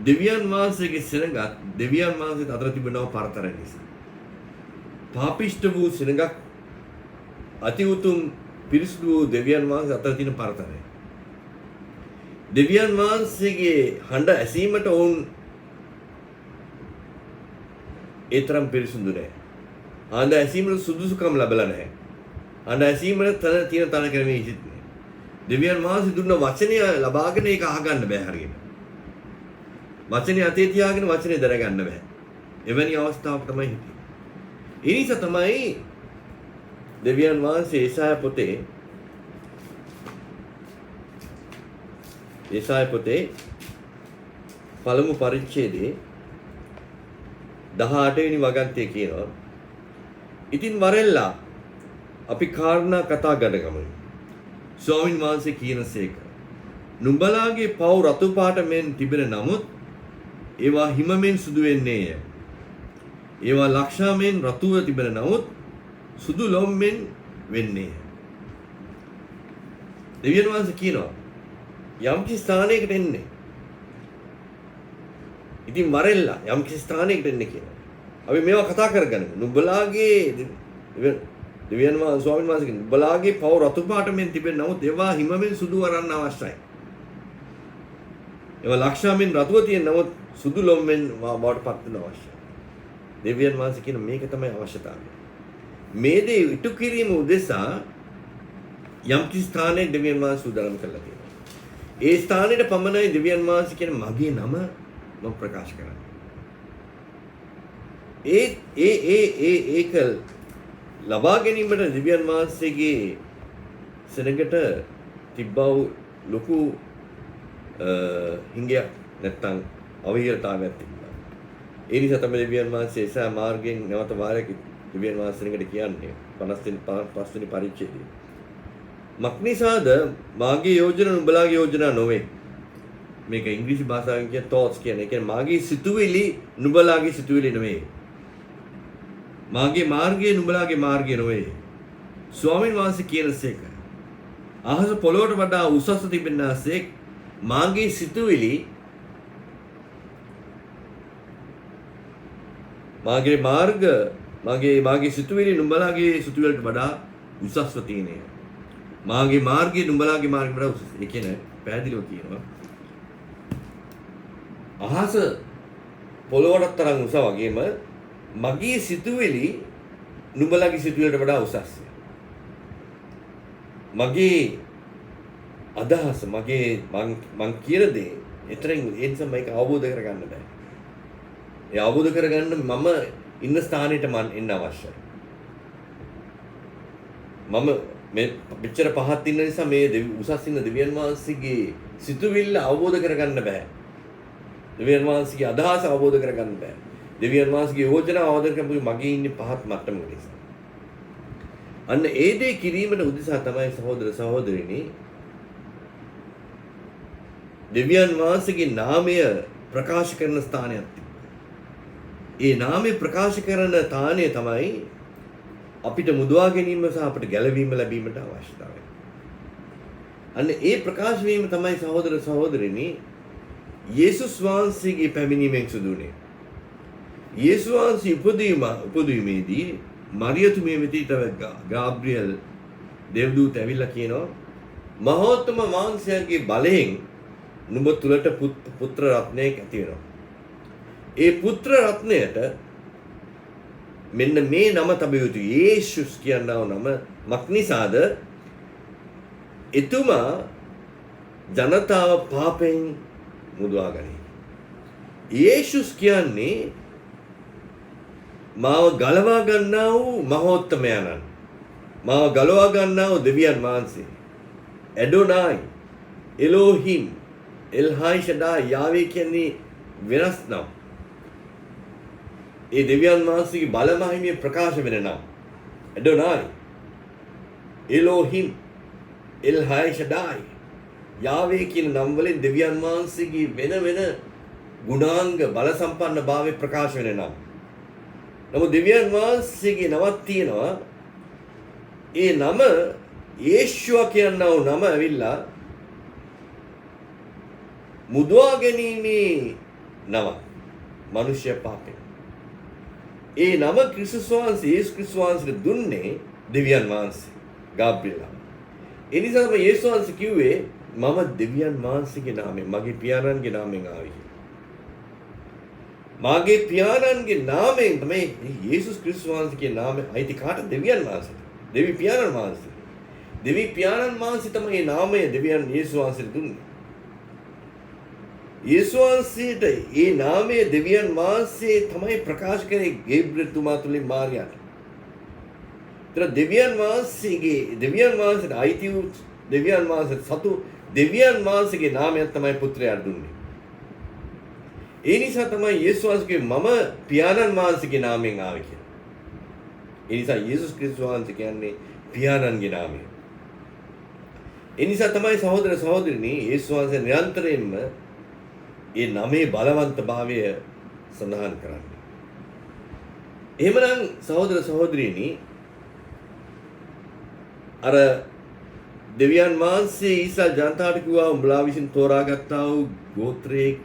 දෙවියන් වහන්සේගේ සෙනඟත් දෙවියන් වහන්සේට අතර තිබෙනව පරතරය නිසා. පාපිෂ්ඨ වූ සෙනඟක් අති උතුම් පිරිසුදු වූ දෙවියන් වහන්සේ අතර තියෙන පරතරය. දෙවියන් වහන්සේගේ හඬ ඇසීමට ඔවුන් ඒ තරම් පිරිසුදු නැහැ. හඬ ඇසීමට සුදුසුකම් ලැබලා නැහැ. හඬ ඇසීමට තියෙන තන ක්‍රමයේ සිටින්නේ. දෙවියන් වහන්සේ දුන්න වචනය ලබාගෙන ඒක අහගන්න බෑ හරියට. වචනේ අතේ තියාගෙන වචනේ දරගන්න බෑ. එවැනි අවස්ථාවක් තමයි හිටියේ. ඒ නිසා තමයි දෙවියන් වහන්සේ ඒසාය පොතේ පළමු පරිච්ඡේදයේ 18 වෙනි වගන්තිය කියනවා. ඉතින් වරෙල්ලා අපි කාරණා කතා ගන්නගමු. ස්වාමීන් වහන්සේ කියනසේක. නුඹලාගේ පව් රතු පාට මෙන් තිබෙන නමුත් ඒවා හිමෙන් සුදු වෙන්නේය. ඒවා ලක්ෂාවෙන් රතුව තිබෙන නමුත් සුදු ලොම්ෙන් වෙන්නේය. දෙවියන් වහන්සේ කියනවා යම්කිසි ස්ථානයකට එන්නේ. ඉතින් වරෙල්ලා යම්කිසි ස්ථානයකට එන්නේ කියනවා. අපි මේවා කතා කරගන්න. නුඹලාගේ දෙවියන් වහන්සේ ස්වාමීන් වහන්සේ කියන නුඹලාගේ පව් රතු පාට මෙන් තිබෙන නමුත් ඒවා හිමෙන් සුදු වරන්න අවශ්‍යයි. ඒවා ලක්ෂාවෙන් රතුව තියෙන නමුත් සුදු ලොම්ෙන් බවට පත් වෙන අවශ්‍යයි. දෙවියන් වහන්සේ කියන මේක තමයි අවශ්‍යතාවය. මේ දේ ඉටු කිරීම උදෙසා යම් කිසි ස්ථානයක දෙවියන් වහන්සේ සූදානම් කරලා තියෙනවා. ඒ ස්ථානෙට පමණයි දෙවියන් වහන්සේ කියන මගේ නම මම ප්‍රකාශ කරන්නේ. ඒක ලබා ගැනීමට දෙවියන් වහන්සේගේ සෙනඟට තිබ්බව ලොකු හිඟයක් නැත්තම් අවහිරතාවයක් තිබුණා. ඒ නිසා තමයි දෙවියන් වහන්සේ ඒසා මාර්ගයෙන් නැවත වාරයක් දෙවියන් වහන්සේනකට කියන්නේ 55 වෙනි පරිච්ඡේදයේ. මක්නිසාද මාගේ යෝජනා නුඹලාගේ යෝජනා නොවේ. මේක ඉංග්‍රීසි භාෂාවෙන් කියන thoughts කියන්නේ. ඒ කියන්නේ මාගේ සිතුවිලි නුඹලාගේ සිතුවිලි නෙවෙයි. මාගේ මාර්ගය නුඹලාගේ මාර්ගය නෙවෙයි. ස්වාමීන් වහන්සේ කියනසේක. අහස පොළොවට වඩා උසස් තිබෙනාසේක් මාගේ සිතුවිලි මාගේ මාර්ග මාගේ සිතුවිලි නුඹලාගේ සිතුවිල්ලට වඩා උසස්ව තියෙනවා. මාගේ මාර්ගය නුඹලාගේ මාර්ගයට වඩා උසස්. ඒ කියන්නේ පැහැදිලිව කියනවා. අහස පොළොවට තරම් උස වගේම මගේ සිතුවිලි නුඹලාගේ සිතුවිල්ලට වඩා උසස්. මගේ අදහස මං කියන දේ එතරින් ඒ නිසා මේක අවබෝධ කරගන්න බෑ. ඒ අවබෝධ කරගන්න මම ඉන්න ස්ථානෙට මම එන්න අවශ්‍යයි. මම මේ පිටතර පහත් ඉන්න නිසා මේ උසස් ඉන්න දෙවියන් වහන්සේගේ සිතුවිල්ල අවබෝධ කරගන්න බෑ. දෙවියන් වහන්සේගේ අදහස අවබෝධ කරගන්න බෑ. දෙවියන් වහන්සේගේ යෝජනා අවබෝධ කරගන්න මගේ ඉන්නේ පහත් මට්ටමක නිසා. අන්න ඒ දේ කිරීමට උදෙසා තමයි සහෝදර සහෝදරිනි දෙවියන් වහන්සේගේ නාමය ප්‍රකාශ කරන ස්ථානයක් තිබෙනවා. ඒ නාමය ප්‍රකාශ කරන තාණය තමයි අපිට මුදවා ගැනීම සහ අපිට ගැලවීම ලැබීමට අවශ්‍යතාවය. අන්න ඒ ප්‍රකාශ වීම තමයි සහෝදර සහෝදරිනි යේසුස් වහන්සේගේ පැමිණීමෙන් සිදුුනේ. යේසුස් වහන්සේ උපදීමේදී මරියතුමිය වෙතට ගාබ්‍රියල් දේවදූත ඇවිල්ලා කියනවා මහෝත්තම වහන්සේගේ බලයෙන් නුඹ තුලට පුත්‍ර රත්නයක් ඇති වෙනවා. ඒ පුත්‍ර රත්නයට මෙන්න මේ නම තබිය යුතු යේසුස් කියනව නම මක්නිසාද එතුමා ජනතාව පාපෙන් මුදවා ගනී. යේසුස් කියන්නේ මාව ගලවා ගන්නා වූ මහෝත්තමයන්න්. මාව ගලවා ගන්නා වූ දෙවියන් වහන්සේ. එඩොනායි, එලෝහිම්, එල්හායි ෂඩායි යාවේ කියන්නේ වෙනස් නම්. ඒ දෙවියන් වහන්සේගේ බල මහිමය ප්‍රකාශ වෙන නම්. එඩොනායි, එලෝහිම්, එල්හායි ෂඩායි යාවේ කියන නම් වලින් දෙවියන් වහන්සේගේ වෙන වෙන ගුණාංග බල සම්පන්න භාවය ප්‍රකාශ වෙන නම්. නමුත් දෙවියන් වහන්සේගේ නමක් තියෙනවා. ඒ නම යේෂුවා කියනා වූ නම ඇවිල්ලා මුදවා ගැනීමේ නම. මනුෂ්‍ය පාපේ. ඒ නම ක්‍රිස්තුස් වහන්සේ යේසුස් ක්‍රිස්තුස් වහන්සේට දුන්නේ දෙවියන් වහන්සේ ගාබ්‍රියල්. ඒ නිසා තමයි යේසුස් වහන්සේ කිව්වේ මම දෙවියන් වහන්සේගේ නාමයෙන් මගේ පියාණන්ගේ නාමයෙන් ආවේ. මාගේ පියාණන්ගේ නාමයෙන් තමයි යේසුස් ක්‍රිස්තුස් වහන්සේගේ නාමය අයිති කාට දෙවියන් වහන්සේට. දෙවි පියාණන් වහන්සේ. දෙවි පියාණන් වහන්සේ තමයි මේ නාමය දෙවියන් යේසුස් වහන්සේට දුන්නේ. යේසුස් වහන්සේට මේ නාමය දෙවියන් වහන්සේ තමයි ප්‍රකාශ කරේ ගේබ්‍රියල් තුමා තුලින් මාර්යාට. දෙවියන් වහන්සේට අයිති වූ දෙවියන් වහන්සේ සතු දෙවියන් වහන්සේගේ නාමයක් තමයි පුත්‍රයාට දුන්නේ. ඒ නිසා තමයි යේසුස් වහන්සේ මම පියාණන් වහන්සේගේ නාමයෙන් ආවේ කියලා. ඒ නිසා යේසුස් ක්‍රිස්තුස් වහන්සේ කියන්නේ පියාණන්ගේ නාමය. ඒ නිසා තමයි සහෝදර සහෝදරිනි යේසුස් වහන්සේ නිරන්තරයෙන්ම ඒ නමේ බලවන්තභාවය සඳහන් කරන්නේ. එහෙමනම් සහෝදර සහෝදරිනි අර දෙවියන් වහන්සේ ඊසා ජනතාවට කිව්වා උඹලා විසින් තෝරාගත්තා වූ ගෝත්‍රයේ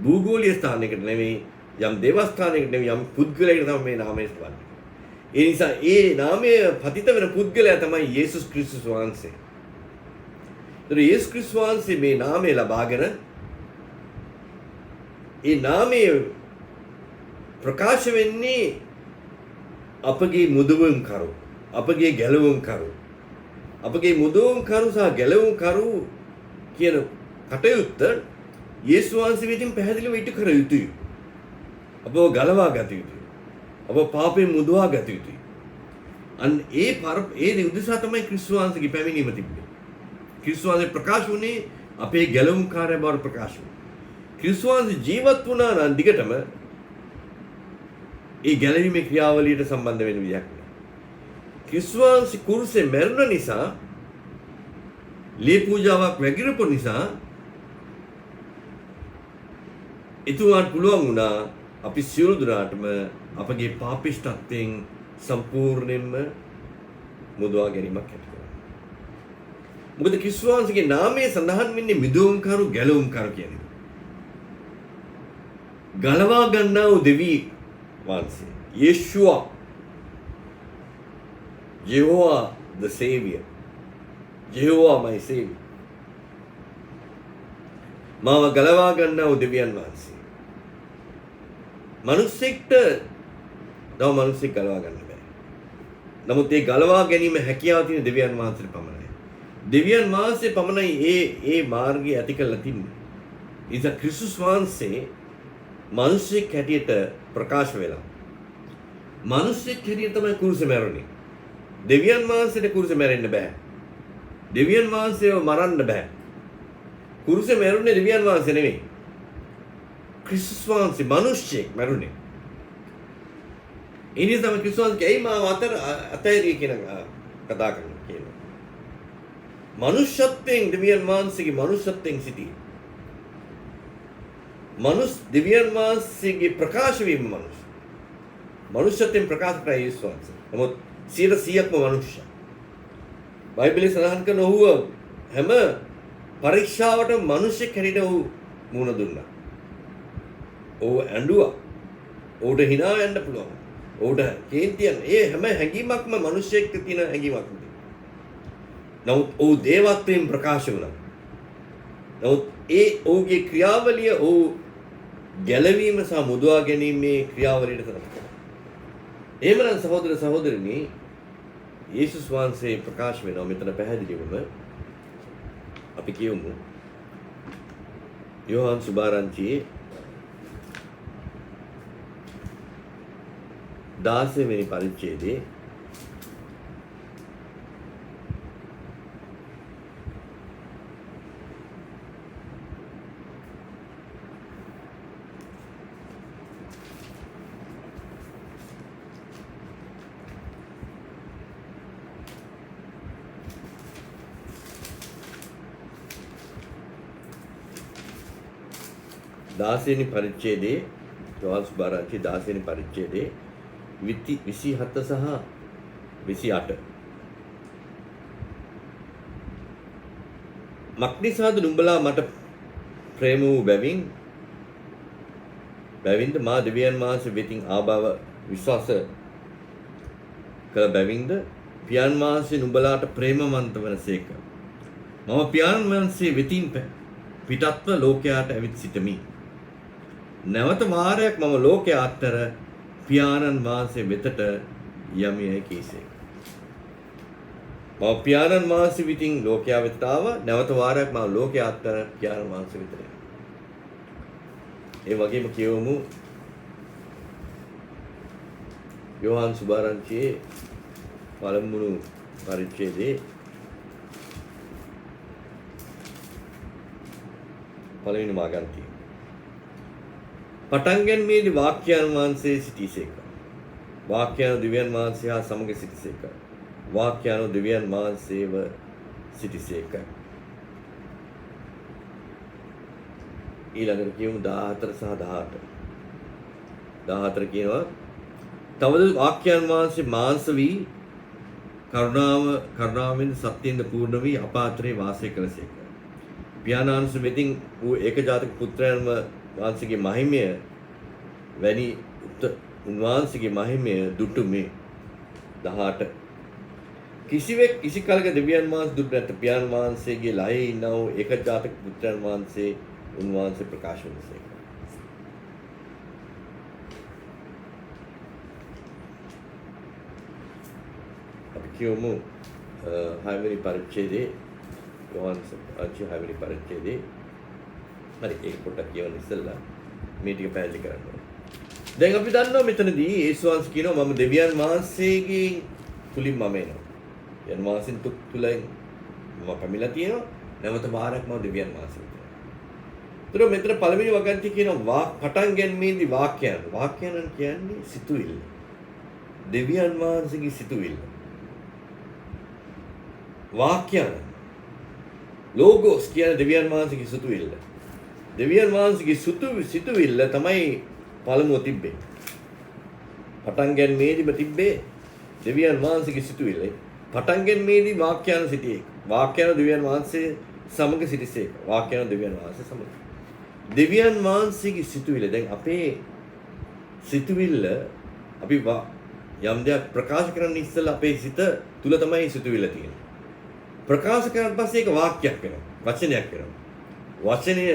භූගෝලීය ස්ථානයකට නෙවෙයි යම් දේවස්ථානයකට නෙවෙයි යම් පුද්ගලයෙකුට තමයි මේ නාමය ස්ථාපිත. ඒ නිසා ඒ නාමය පතිත වෙන පුද්ගලයා තමයි යේසුස් ක්‍රිස්තුස් වහන්සේ. ඒතර යේසුස් ක්‍රිස්තුස් වහන්සේ මේ නාමය ලබාගෙන ඒ නාමය ප්‍රකාශ වෙන්නේ අපගේ මුදවුම් කරු, අපගේ ගැලවුම් කරු, අපගේ මුදවුම් කරු සහ ගැලවුම් කරු කියන කටයුත්ත යේසුස් වහන්සේ විසින් පැහැදිලිව ඉටු කර යුතුයි. අපව ගලවා ගත යුතුයි. අපව පාපයෙන් මුදවා ගත යුතුයි. අන්න ඒ උදෙසා තමයි ක්‍රිස්තුස් වහන්සේගේ පැමිණීම තිබෙන්නේ. ක්‍රිස්තුස් වහන්සේ ප්‍රකාශ වුණේ අපේ ගැලවුම් කාර්යය බවට ප්‍රකාශ වුණා. ක්‍රිස්තුස් වහන්සේ ජීවත් වුණා නම් දිගටම ඒ ගැලවීමේ ක්‍රියාවලියට සම්බන්ධ වෙන විදියක් නෑ. ක්‍රිස්තුස් වහන්සේ කුරුසේ මැරුණ නිසා ලේ පූජාවක් වැගිරපු නිසා එතුමාට පුළුවන් වුණා අපි සියලු දෙනාටම අපගේ පාපිෂ්ඨත්වයෙන් සම්පූර්ණයෙන්ම මුදවා ගැනීමක් ඇති කරගන්න. මොකද ක්‍රිස්තුස් වහන්සේගේ නාමයේ සඳහන් වෙන්නේ මිදවුම්කරු ගැලවුම්කරු කියන එක. ගලවා ගන්නා වූ දෙවි වහන්සේ යේෂුවා Jehovah the Savior. Jehovah my Savior. මාව ගලවා ගන්නා වූ දෙවියන් වහන්සේ. මිනිස්සෙක්ට තව මිනිස්සෙක් ගලවා ගන්න බෑ. නමුත් ඒ ගලවා ගැනීම හැකියාව තියෙන දෙවියන් වහන්සේට පමණයි. දෙවියන් වහන්සේ පමණයි ඒ මාර්ගය ඇති කරලා තින්නේ. ඉතින් ක්‍රිස්තුස් වහන්සේ මිනිස්සෙක් හැටියට ප්‍රකාශ වෙලා. මිනිස්සෙක් හැටියට තමයි කුරුසේ මැරුණේ. දෙවියන් වහන්සේට කුරුසේ මැරෙන්න බෑ. දෙවියන් වහන්සේව මරන්න බෑ. කුරුසේ මැරුණේ දෙවියන් වහන්සේ නෙවෙයි. ක්‍රිස්තුස් වහන්සේ මිනිස්සෙක් මැරුණේ. ඒ නිසා තමයි ක්‍රිස්තුස් වහන්සේ ඇයි මාව අතහැරිය කියන කතා කරන්නේ කියනවා. මනුෂ්‍යත්වයෙන් දෙවියන් වහන්සේගේ මනුෂ්‍යත්වයෙන් සිටී. දෙවියන් වහන්සේගේ ප්‍රකාශ වීම මනුෂ්‍යත්වයෙන් ප්‍රකාශ කරන යේසුස් වහන්සේ. නමුත් 100%ක්ම මනුෂ්‍ය. බයිබලයේ සඳහන් කරන ඔහුව හැම පරීක්ෂාවටම මිනිස්සෙක් හැටියට ඔහු මුණ දුන්නා. ඔහු ඇඬුවා. ඔහුට hina යන්න පුළුවන්. ඔහුට කේන්තියන් ඒ හැම හැඟීමක්ම මිනිස්සෙක් තියෙන හැඟීමක් නෙවෙයි. නමුත් ඔහු දේවත්වයෙන් ප්‍රකාශ වුණා. නමුත් ඒ ඔහුගේ ක්‍රියාවලිය ඔහු ගැලවීම සහ මුදවා ගැනීමේ ක්‍රියාවලියට තමයි. එහෙමනම් සහෝදර සහෝදරිනි යේසුස් වහන්සේ ප්‍රකාශ වෙනවා මෙතන පැහැදිලිවම අපි කියමු යෝහන් සුභාරංචියේ 16 වෙනි පරිච්ඡේදයේ 16 වෙනි පරිච්ඡේදයේ යෝහාන් සුභාරංචි 16 වෙනි පරිච්ඡේදයේ 27 සහ 28 මක්නිසාද නුඹලා මට ප්‍රේම වූ බැවින්ද මා දෙවියන් වහන්සේ වෙතින් ආභව විශ්වාස කළ බැවින්ද පියාණන් වහන්සේ නුඹලාට ප්‍රේමවන්ත වනසේක. මම පියාණන් වහන්සේ වෙතින් පිටත්ව ලෝකයට ඇවිත් සිටමි. නැවත වාරයක් මම ලෝකයේ අතර පියාණන් වහන්සේ වෙතට යමියයි කීසේක. මම පියාණන් වහන්සේ විසින් ලෝකයා වෙතට ආවා. නැවත වාරයක් මම ලෝකයේ අතර පියාණන් වහන්සේ වෙතට යනවා. ඒ වගේම කියවමු යෝහාන් සුභාරංචියේ පළමුණු පරිච්ඡේදයේ පළවෙනි මාගන්තිය. පටන් ගැනීමේදී වාක්‍යයන් වහන්සේ සිටිසේක. වාක්‍යයන් දෙවියන් වහන්සේ හා සමග සිටිසේක. වාක්‍යයන් දෙවියන් වහන්සේව සිටිසේක. ඊළඟට කියමු 14 සහ 18. 14 කියනවා තවද වාක්‍යයන් වහන්සේ මාංශ වී කරුණාවෙන් සත්‍යෙන්ද පූර්ණ වී අපාත්‍රේ වාසය කළසේක. පියාණන් වෙතින් වූ ඒකජාතක පුත්‍රයන් වහන්සේගේ මහිමය වැනි උන්වහන්සේගේ මහිමය දුටු මේ 18 කිසිවෙක් කිසි කලක දෙවියන් වහන්සේ දුටු නැත. පියාණන් වහන්සේගේ ලයේ ඉන්නා වූ ඒකජාතක පුත්‍රයන් වහන්සේ උන්වහන්සේ ප්‍රකාශ වුණසේක. අපි කියමු 6 වෙනි පරිච්ඡේදයේ යෝහාන් අංශ 6 වෙනි පරිච්ඡේදයේ හරි ඒක පොඩ්ඩක් කියවන්න ඉස්සෙල්ලා මේ ටික පැහැදිලි කරන්න ඕනේ. දැන් අපි දන්නවා මෙතනදී යේසුස් වහන්සේ කියනවා මම දෙවියන් වහන්සේගේ තුලින් මම එනවා. දෙවියන් වහන්සේන් තුලින් මම පැමිණලා තියෙනවා. නැවත වාරයක් මම දෙවියන් වහන්සේ වෙනවා. මෙතන පළවෙනි වගන්ති කියනවා පටන් ගැනීමේදී වාක්‍යයන් කියන්නේ සිතුවිල්ල. දෙවියන් වහන්සේගේ සිතුවිල්ල. වාක්‍යයන් ලෝගෝස් කියන දෙවියන් වහන්සේගේ සිතුවිල්ල. දෙවියන් වහන්සේගේ සිතුවිල්ල තමයි පළමුව තිබ්බේ. පටන් ගැනීමේදීම තිබ්බේ දෙවියන් වහන්සේගේ සිතුවිල්ල. පටන් ගැනීමේදී වාක්‍යයන් සිටියේ. වාක්‍යයන් දෙවියන් වහන්සේ සමග සිටිසේක. වාක්‍යයන් දෙවියන් වහන්සේ සමග. දෙවියන් වහන්සේගේ සිතුවිල්ල. දැන් අපේ සිතුවිල්ල අපි යම් දෙයක් ප්‍රකාශ කරන්න ඉස්සෙල්ලා අපේ සිත තුල තමයි සිතුවිල්ල තියෙන්නේ. ප්‍රකාශ කරන පස්සේ ඒක වාක්‍යයක් වෙනවා. වචනයක් වෙනවා. වචනය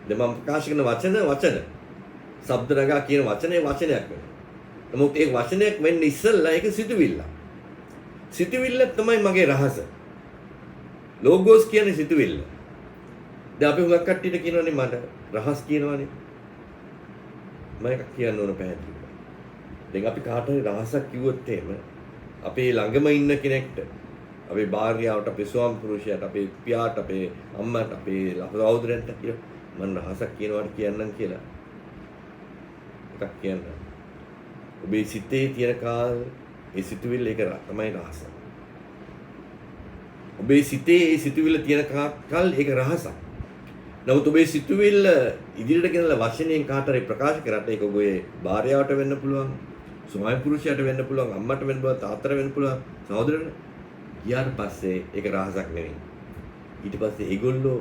දැන් මම ප්‍රකාශ කරන වචන ශබ්ද නගා කියන වචනයක් වෙනවා. නමුත් ඒ වචනයක් වෙන්න ඉස්සෙල්ලා ඒක සිතුවිල්ල. සිතුවිල්ල තමයි මගේ රහස. ලෝගෝස් කියන්නේ සිතුවිල්ල. දැන් අපි හුඟක් කට්ටියට කියනවානේ මට රහස් කියනවානේ. මම එකක් කියන්න ඕන පැහැදිලිව. දැන් අපි කාට හරි රහසක් කිව්වොත් එහෙම අපේ ළඟම ඉන්න කෙනෙක්ට අපේ භාර්යාවට, අපේ ස්වාමි පුරුෂයාට, අපේ පියාට, අපේ අම්මට, අපේ සහෝදරයන්ට කියලා මම රහසක් කියනවාට කියන්නම් කියලා. එකක් කියන්න. ඔබේ සිතේ තියෙන කාල ඒ සිතුවිල්ල ඒක තමයි රහස. ඔබේ සිතේ ඒ සිතුවිල්ල තියෙන කල් ඒක රහසක්. නමුත් ඔබේ සිතුවිල්ල ඉදිරියට ගෙනලා වචනයෙන් කාට හරි ප්‍රකාශ කරාට ඒක ඔබේ භාර්යාවට වෙන්න පුළුවන්, ස්වාමි පුරුෂයාට වෙන්න පුළුවන්, අම්මට වෙන්න පුළුවන්, තාත්තට වෙන්න පුළුවන්, සහෝදරයන්ට. ඊට පස්සේ ඒක රහසක් නෙවෙයි. ඊට පස්සේ ඒගොල්ලෝ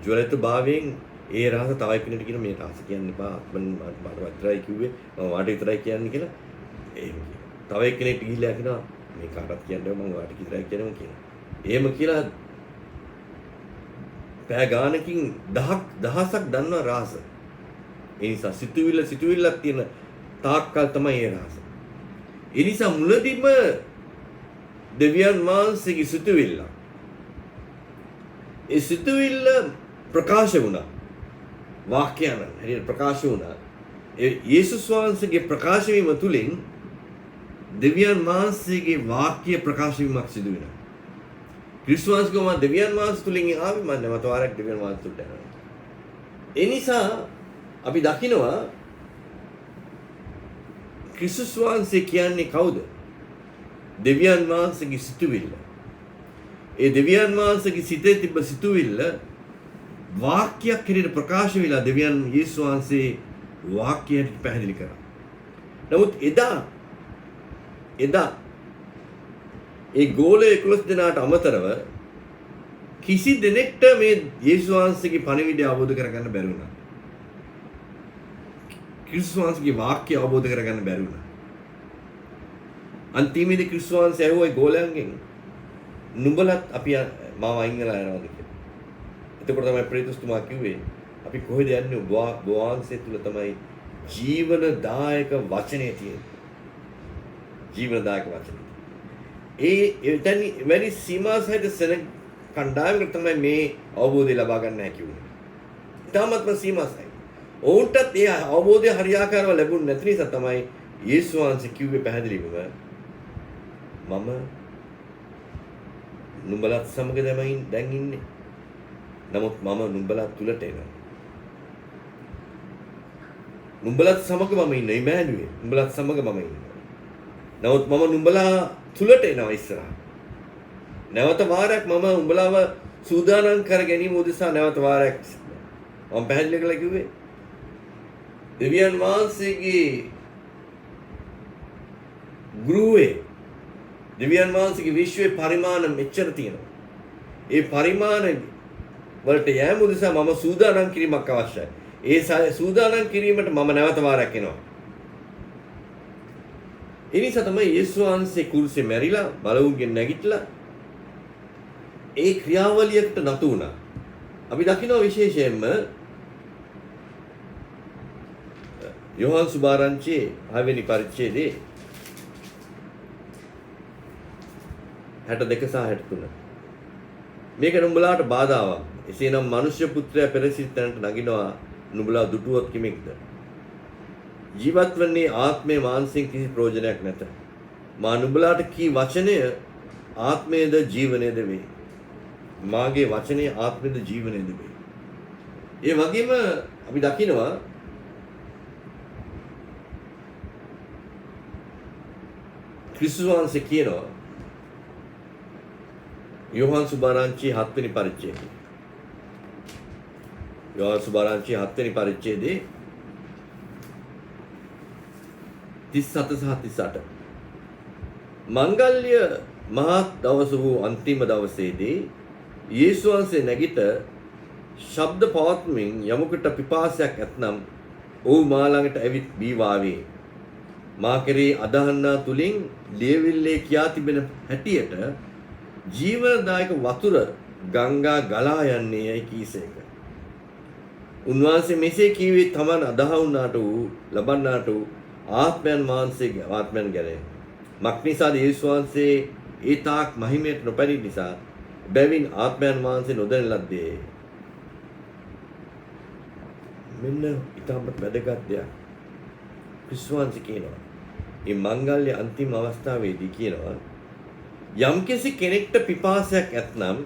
ජවලත භාවයෙන් ඒ රහස තව කෙනෙකුට කියන මේ රහස කියන්න එපා. මට විතරයි කිව්වේ. මම වාට විතරයි කියන්නේ කියලා. එහෙම කියනවා. තව කෙනෙක් ගිහිල්ලා කියනවා මේ කාටවත් කියන්නේ මම වාට විතරයි කියනවා කියනවා. එහෙම කියලා පෑ ගානකින් දහසක් දන්නවා රහස. ඒ නිසා සිතුවිල්ලක් තියෙන තාක්කල් තමයි ඒ රහස. ඒ නිසා මුලදීම දෙවියන් වහන්සේගේ සිතුවිල්ල. ඒ සිතුවිල්ල ප්‍රකාශ වුණා. වාක්‍යයන් හරියට ප්‍රකාශ වුණා. ඒ යේසුස් වහන්සේගේ ප්‍රකාශ වීම තුලින් දෙවියන් වහන්සේගේ වාක්‍ය ප්‍රකාශ වීමක් සිදු වෙනවා. ක්‍රිස්තුස් වහන්සේ දෙවියන් වහන්සේ තුලින් ආවේ මම නැවත වාරයක් දෙවියන් වහන්සේ තුලට යනවා. ඒ නිසා අපි දකිනවා ක්‍රිස්තුස් වහන්සේ කියන්නේ කවුද? දෙවියන් වහන්සේගේ සිතුවිල්ල. ඒ දෙවියන් වහන්සේගේ සිතේ තිබ්බ සිතුවිල්ල වාක්‍යයක් හැටියට ප්‍රකාශ වෙලා දෙවියන් යේසුස් වහන්සේ වාක්‍යයට පැහැදිලි කරා. නමුත් එදා ඒ ගෝලයේ 11 දෙනාට අමතරව කිසි දෙනෙක්ට මේ යේසුස් වහන්සේගේ පණිවිඩය අවබෝධ කරගන්න බැරි වුණා. ක්‍රිස්තුස් වහන්සේගේ වාක්‍ය අවබෝධ කරගන්න බැරි වුණා. අන්තිමේදී ක්‍රිස්තුස් වහන්සේ ඇහුවා ගෝලයන්ගෙන් නුඹලත් අපි මාව අයින් වෙලා යනවාද කියලා. එතකොට තමයි පේතුස්තුමා කිව්වේ අපි කොහෙද යන්නේ? ඔබ වහන්සේ තුල තමයි ජීවනදායක වචනේ තියෙන්නේ. ජීවනදායක වචනේ. එතන වැඩි සීමා සහිත සෙනග කණ්ඩායමකට තමයි මේ අවබෝධය ලබා ගන්න හැකි වුණේ. ඊටාත්ම සීමා සහිත. ඔවුන්ටත් ඒ අවබෝධය හරියාකාරව ලැබුණ නැති නිසා තමයි යේසුස් වහන්සේ කිව්වේ පැහැදිලිවම මම නුඹලත් සමග දැන් ඉන්නේ. නමුත් මම නුඹලත් තුලට එනවා. නුඹලත් සමග මම ඉන්නේ ඉමෑනුවෙල්. නුඹලත් සමග මම ඉන්නවා. නමුත් මම නුඹලා තුලට එනවා ඉස්සරහ. නැවත වාරයක් මම උඹලාව සූදානම් කර ගැනීම උදෙසා නැවත වාරයක් මම පැහැදිලි කරලා කිව්වේ දෙවියන් වහන්සේගේ ගෘහේ දෙවියන් වහන්සේගේ විශ්වයේ පරිමාණ මෙච්චර තියෙනවා. ඒ පරිමාණ වලට යෑම උදෙසා මම සූදානම් කිරීමක් අවශ්‍යයි. ඒ සූදානම් කිරීමට මම නැවත වාරයක් එනවා. ඒ නිසා තමයි යේසුස් වහන්සේ කුරුසේ මැරිලා බලවුන්ගෙන් නැගිටලා ඒ ක්‍රියාවලියකට නතු වුණා. අපි දකිනවා විශේෂයෙන්ම යෝහන් සුභාරංචියේ 6 වෙනි පරිච්ඡේදයේ 62 සහ 63. මේක නුඹලාට බාධාවක්. එසේනම් මනුෂ්‍ය පුත්‍රයා පෙරසිට තැනට නගිනවා නුඹලා දුටුවොත් කිමෙක්ද? ජීවත් වන්නේ ආත්මයේ මානසික කිසි ප්‍රයෝජනයක් නැත. මා නුඹලාට කී වචනය ආත්මයේද ජීවනයේද වේ. මාගේ වචනේ ආත්මයේද ජීවනයේද වේ. ඒ වගේම අපි දකිනවා ක්‍රිස්තුස් වහන්සේ කියනවා යෝහන් සුභාරංචි 7 වෙනි පරිච්ඡේදයේ යෝහන් සුභාරංචි 7 වෙනි පරිච්ඡේදයේ 37 සහ 38 මංගල්‍ය මහත් දවස වූ අන්තිම දවසේදී යේසුස් වහන්සේ නැගිට ශබ්ද පවත්මින් යමකට පිපාසයක් ඇතනම් ඔහු මා ළඟට ඇවිත් බීවාවේ මා කෙරේ අදහන්නා තුලින් ලියවිල්ලේ කියා තිබෙන හැටියට ජීවනදායක වතුර ගංගා ගලා යන්නේ යයි කීසේක. උන්වහන්සේ මෙසේ කීවේ තමන් අදහවුනාට වූ ලබන්නාට වූ ආත්මයන් වහන්සේගේ ආත්මයන් ගැන. මක්නිසාද යේසුස් වහන්සේ ඒ තාක් මහිමයට නොපැමිණි නිසා බැවින් ආත්මයන් වහන්සේ නොදැන ලද්දේ. මෙන්න ඊටමත් වැදගත් දෙයක්. ක්‍රිස්තුස් වහන්සේ කියනවා මේ මංගල්‍ය අන්තිම අවස්ථාවේදී කියනවා යම්කිසි කෙනෙක්ට පිපාසයක් ඇතනම්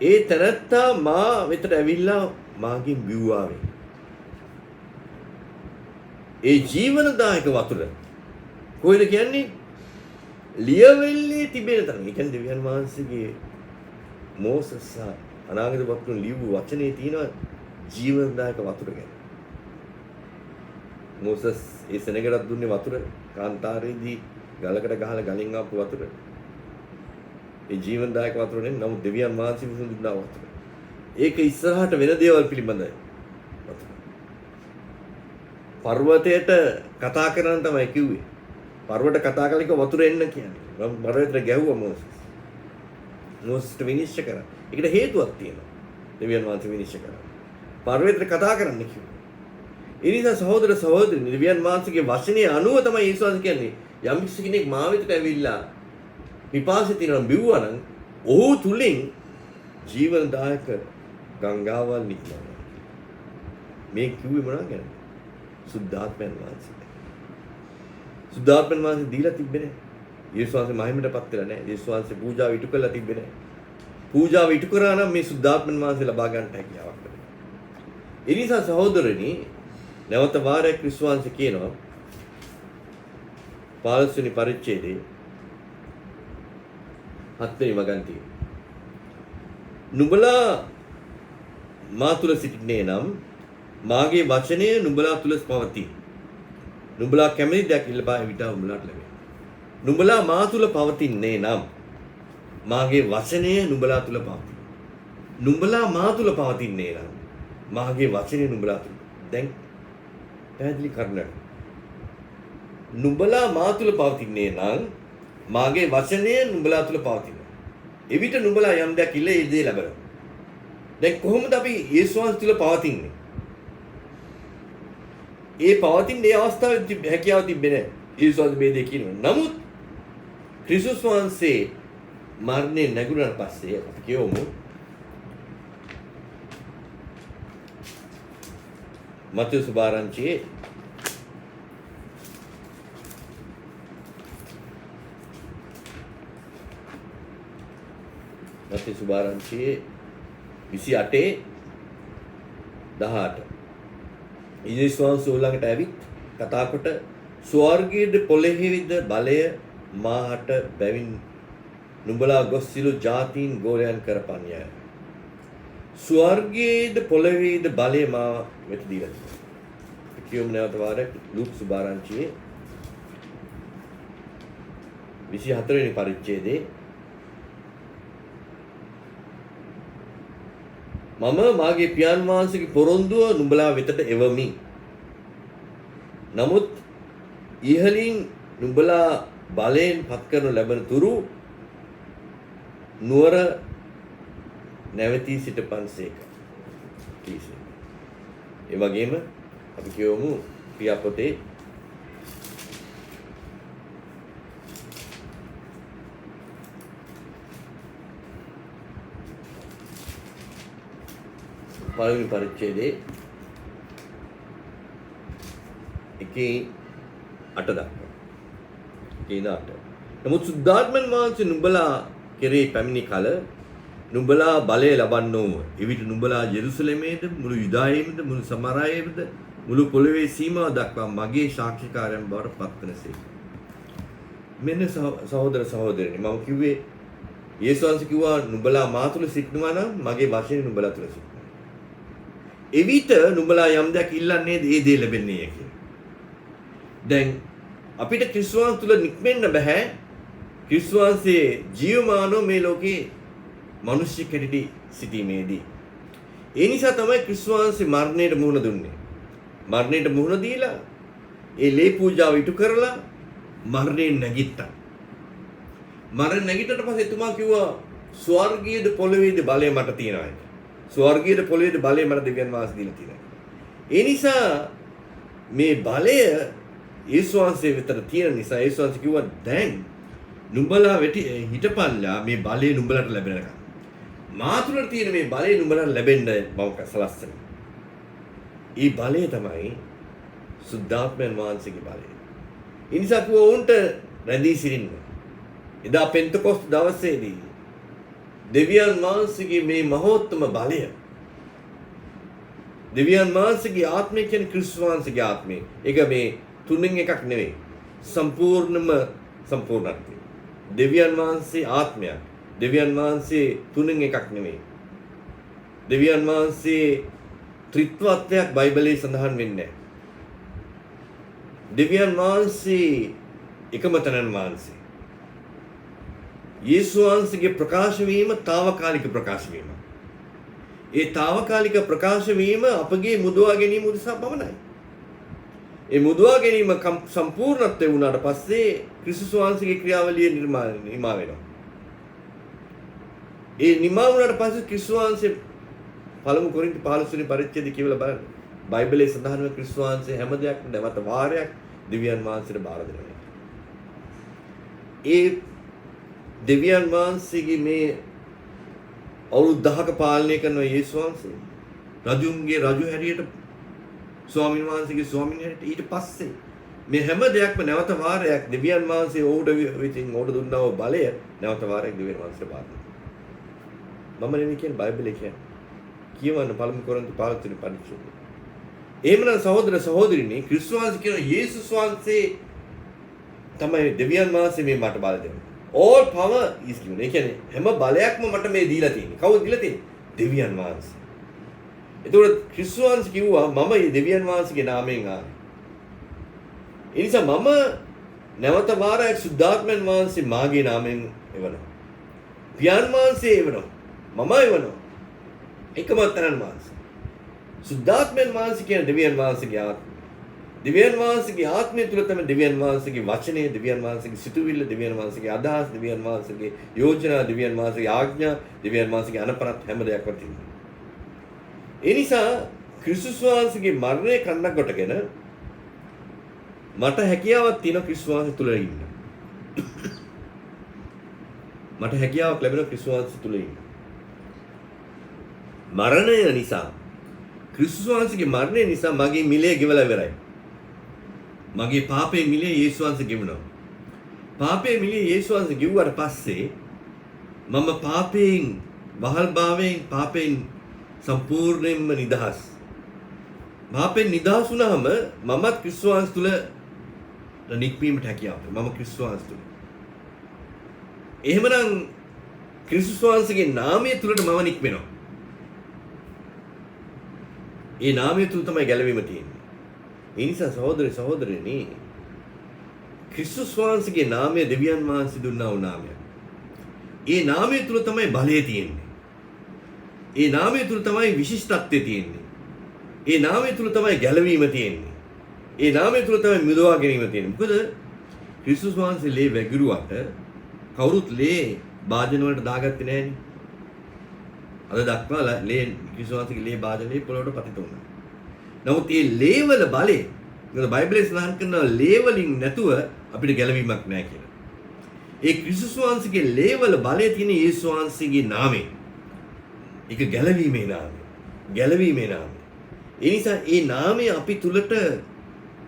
ඒ තැනැත්තා මා වෙතට ඇවිල්ලා මාගෙන් බිව්වාවේ. ඒ ජීවනදායක වතුර කොහෙද කියන්නේ? ලියවිල්ලේ තිබෙන තරම්. ඒ කියන්නේ දෙවියන් වහන්සේගේ මෝසස් අනාගත වතුන ලියපු වචනේ තියෙන ජීවනදායක වතුර ගැන. මෝසස් ඒ සෙනගට දුන්නේ වතුර කාන්තාරයේදී ගලකට ගහලා ගලින් ආපු වතුර. ඒ ජීවනදායක වතුර නෙවෙයි. නමුත් දෙවියන් වහන්සේ විසින් දුන්නා වතුර. ඒක ඉස්සරහට වෙන දේවල් පිළිබඳයි. පර්වතයට කතා කරන තමයි කිව්වේ. පර්වතයට කතා කළා කිව්ව වතුර එන්න කියන්නේ. පර්වතයට ගැහුවා මෝසස්. මෝසස්ට විනිශ්චය කරා. ඒකට හේතුවක් තියෙනවා. දෙවියන් වහන්සේ විනිශ්චය කරා. පර්වතයට කතා කරන්න කිව්වා. ඒ නිසා සහෝදර සහෝදරියනි දෙවියන් වහන්සේගේ වචනේ අනුව තමයි යේසුස් කියන්නේ යම් කෙනෙක් මා වෙතට ඇවිල්ලා පිපාසය තියෙනවා බිව්වා නම් ඔහු තුලින් ජීවනදායක ගංගාවල් නික්මනවා. මේ කිව්වේ මොනවා ගැනද? සුද්ධාත්මයන් වහන්සේ. සුද්ධාත්මයන් වහන්සේ දීලා තිබ්බේ නැහැ. යේසුස් වහන්සේ මහිමයටපත් වෙලා නැහැ. යේසුස් වහන්සේ පූජාව ඉටු කළා තිබ්බේ නැහැ. පූජාව ඉටු කරා නම් මේ සුද්ධාත්මයන් වහන්සේ ලබා ගන්නට හැකියාවක් ලැබෙනවා. ඒ නිසා සහෝදරනි නැවත වාරයක් ක්‍රිස්තුස් වහන්සේ කියනවා 15 වෙනි පරිච්ඡේදයේ 7 වෙනි වගන්තිය. නුඹලා මා තුල සිටින්නේ නම් මාගේ වචනය නුඹලා තුල පවතී. නුඹලා කැමති දෙයක් ඉල්ලපා විට උඹලාට ලැබෙනවා. නුඹලා මා තුල පවතින්නේ නම් මාගේ වචනය නුඹලා තුල පවතී. නුඹලා මා තුල පවතින්නේ නම් මාගේ වචනය නුඹලා තුල. දැන් පැහැදිලි කරන්න. නුඹලා මා තුල පවතින්නේ නම් මාගේ වචනය නුඹලා තුල පවතිනවා. එවිට නුඹලා යම් දෙයක් ඉල්ල ඒ දේ ලැබෙනවා. දැන් කොහොමද අපි යේසුස් වහන්සේ තුල පවතින්නේ? ඒ පවතින ඒ අවස්ථාවේ හැකියාව තිබෙන්නේ නැහැ. යේසුස් වහන්සේ මේ දේ කියනවා. නමුත් ක්‍රිස්තුස් වහන්සේ මරණය නැගුණාට පස්සේ අපි කියවමු මතේ සුභාරංචියේ මතේ සුභාරංචියේ 28:18 යේසුස් වහන්සේ ළඟට ඇවිත් කතා කොට ස්වර්ගයේ පොළොවේද බලය මාහට බැවින් නුඹලා ගොස් සිළු ජාතීන් ගෝලයන් කරපන්යයි. ස්වර්ගයේද පොළොවේද බලය මා වෙත දීලා තිබෙනවා. කියමු නැවත වාරයක් ලූක් සුභාරංචියේ 24 වෙනි පරිච්ඡේදයේ මම මාගේ පියාණන් වහන්සේගේ පොරොන්දුව නුඹලා වෙතට එවමි. නමුත් ඉහලින් නුඹලා බලයෙන් පත් කරනු ලැබෙන තුරු නුවර නැවතී සිටපන්සේක. කීසේ. ඒ වගේම අපි කියවමු ක්‍රියාපොතේ පළවෙනි පරිච්ඡේදයේ 1:8 දක්වා. 1:8. නමුත් සුද්ධාත්මයන් වහන්සේ නුඹලා කෙරෙහි පැමිණි කල නුඹලා බලය ලබන්නෝම. එවිට නුඹලා යෙරුසලමේද මුළු යුදායෙහිද මුළු සමරායෙහිද මුළු පොළොවේ සීමාව දක්වා මගේ සාක්ෂිකාරයන් බවට පත්වනසේ. මෙන්න සහෝදර සහෝදරනි මම කිව්වේ යේසුස් වහන්සේ කිව්වා නුඹලා මා තුල සිටිනවා නම් මගේ වචනේ නුඹලා තුල සිටිනවා. එවිට නුඹලා යම් දෙයක් ඉල්ලන්නේ ඒ දේ ලැබෙන්නේ කියලා. දැන් අපිට ක්‍රිස්තුස් වහන්සේ තුල නික්මෙන්න බෑ. ක්‍රිස්තුස් වහන්සේ ජීවමානව මේ ලෝකේ මිනිස්සු කෙරෙහි සිටීමේදී. ඒ නිසා තමයි ක්‍රිස්තුස් වහන්සේ මරණයට මුහුණ දුන්නේ. මරණයට මුහුණ දීලා ඒ ලේ පූජාව ඉටු කරලා මරණයෙන් නැගිට්ටා. මරණ නැගිටට පස්සේ එතුමා කිව්වා ස්වර්ගයේද පොළොවේද බලය මට තියෙනවා කියලා. ස්වර්ගයේ පොළොවේද බලය මට දෙවියන් වහන්සේ දීලා තියෙනවා. ඒ නිසා මේ බලය යේසුස් වහන්සේ වෙතට තියෙන නිසා යේසුස් වහන්සේ කිව්වා දැන් නුඹලා හිටපල්ලා මේ බලය නුඹලට ලැබෙනකම්. මා තුළ තියෙන මේ බලය නුඹලට ලැබෙන්න මම සලස්සන. ඒ බලය තමයි සුද්ධාත්මයන් වහන්සේගේ බලය. ඒ නිසා කිව්වා උන්ට රැඳී සිටින්න. එදා පෙන්තකොස්ත දවසේදී දෙවියන් වහන්සේගේ මේ මහෝත්තම බලය දෙවියන් වහන්සේගේ ආත්මය කියන්නේ ක්‍රිස්තුස් වහන්සේගේ ආත්මය. ඒක මේ තුනෙන් එකක් නෙවෙයි. සම්පූර්ණත්වය. දෙවියන් වහන්සේ ආත්මයක්. දෙවියන් වහන්සේ තුනෙන් එකක් නෙවෙයි. දෙවියන් වහන්සේ ත්‍රිත්වත්වයක් බයිබලයේ සඳහන් වෙන්නේ නැහැ. දෙවියන් වහන්සේ එකම තැනන් වහන්සේ. යේසුස් වහන්සේගේ ප්‍රකාශ වීම తాවකාලික ප්‍රකාශ වීම. ඒ తాවකාලික ප්‍රකාශ වීම අපගේ මුදවා ගැනීම උදෙසා පමණයි. ඒ මුදවා ගැනීම සම්පූර්ණත්වය වුණාට පස්සේ ක්‍රිස්තුස් වහන්සේගේ ක්‍රියාවලිය නිමා වෙනවා. ඒ නිමා වුණාට පස්සේ ක්‍රිස්තුස් වහන්සේ පළමු කොරින්ති 15 වෙනි පරිච්ඡේදය කියවලා බලන්න. බයිබලයේ සඳහන් වෙන ක්‍රිස්තුස් වහන්සේ හැම දෙයක්ම නැවත වාරයක් දෙවියන් වහන්සේට බාර දෙනවා. ඒ දෙවියන් වහන්සේගේ මේ අවුරුදු 10ක පාලනය කරන යේසුස් වහන්සේ රජුන්ගේ රජු හැටියට ස්වාමීන් වහන්සේගේ ස්වාමීන් හැටියට ඊට පස්සේ මේ හැම දෙයක්ම නැවත වාරයක් දෙවියන් වහන්සේ ඔහුට විසින් ඔහුට දුන්නා වූ බලය නැවත වාරයක් දෙවියන් වහන්සේට බාර දුන්නා. මම නෙමෙයි කියන්නේ බයිබලයේ කියන්නේ. කියවන්න පළමු කොරින්ති 15 වෙනි පරිච්ඡේදය. එහෙමනම් සහෝදර සහෝදරිනි ක්‍රිස්තුස් වහන්සේ කියන යේසුස් වහන්සේ තමයි දෙවියන් වහන්සේ මේ මට බල දෙන්නේ. all power is given. ඒ කියන්නේ හැම බලයක්ම මට මේ දීලා තියෙන්නේ. කවුද දීලා තියෙන්නේ? දෙවියන් වහන්සේ. එතකොට ක්‍රිස්තුස් වහන්සේ කිව්වා මම මේ දෙවියන් වහන්සේගේ නාමයෙන් ආවේ. ඒ නිසා මම නැවත වාරයක් සුද්ධාත්මයන් වහන්සේ මාගේ නාමයෙන් එවනවා. පියාණන් වහන්සේ එවනවා. මම එවනවා. එකම තරන් වහන්සේ. සුද්ධාත්මයන් වහන්සේ කියන දෙවියන් වහන්සේගේ ආත්මය. දෙවියන් වහන්සේගේ ආත්මය තුළ තමයි දෙවියන් වහන්සේගේ වචනය, දෙවියන් වහන්සේගේ සිතුවිල්ල, දෙවියන් වහන්සේගේ අදහස්, දෙවියන් වහන්සේගේ යෝජනා, දෙවියන් වහන්සේගේ ආඥා, දෙවියන් වහන්සේගේ අනපරත් හැම දෙයක්ම තියෙනවා. ඒ නිසා ක්‍රිස්තුස් වහන්සේගේ මරණය කන්නක් කොටගෙන මට හැකියාවක් තියෙන ක්‍රිස්තුස් වහන්සේ තුළ ඉන්න. මට හැකියාවක් ලැබෙන ක්‍රිස්තුස් වහන්සේ තුළ ඉන්න. මරණය නිසා ක්‍රිස්තුස් වහන්සේගේ මරණය නිසා මගේ මිලේ ගෙවලා ඉවරයි. මගේ පාපේ මිලේ යේසුස් වහන්සේ ගෙවනවා. පාපේ මිලේ යේසුස් වහන්සේ ගෙවුවට පස්සේ මම පාපයෙන් වහල්භාවයෙන් පාපයෙන් සම්පූර්ණයෙන්ම නිදහස්. පාපෙන් නිදහස් වුණාම මමත් ක්‍රිස්තුස් වහන්සේ තුළ නික්මීමට හැකියාව. මම ක්‍රිස්තුස් වහන්සේ තුළ. එහෙමනම් ක්‍රිස්තුස් වහන්සේගේ නාමය තුළට මම නික්මෙනවා. ඒ නාමය තුළ තමයි ගැලවීම තියෙන්නේ. ඒ නිසා සහෝදරේ සහෝදරයනි ක්‍රිස්තුස් වහන්සේගේ නාමය දෙවියන් වහන්සේ දුන්නා වූ නාමයක්. ඒ නාමය තුළ තමයි බලය තියෙන්නේ. ඒ නාමය තුළ තමයි විශිෂ්ටත්වය තියෙන්නේ. ඒ නාමය තුළ තමයි ගැලවීම තියෙන්නේ. ඒ නාමය තුළ තමයි මිදවා ගැනීම තියෙන්නේ. මොකද ක්‍රිස්තුස් වහන්සේ ලේ වැගිරුවට කවුරුත් ලේ භාජන වලට දාගත්තේ නැහැනේ. අද දක්වා ලේ ක්‍රිස්තුස් වහන්සේගේ ලේ භාජනේ පොළොවට පතිත වුණා. නමුත් මේ ලේවල බලය මොකද බයිබලයේ සඳහන් කරනවා ලේ වලින් නැතුව අපිට ගැලවීමක් නැහැ කියලා. ඒ ක්‍රිස්තුස් වහන්සේගේ ලේවල බලය තියෙන යේසුස් වහන්සේගේ නාමයෙන්. ඒක ගැලවීමේ නාමය. ගැලවීමේ නාමය. ඒ නිසා ඒ නාමය අපි තුලට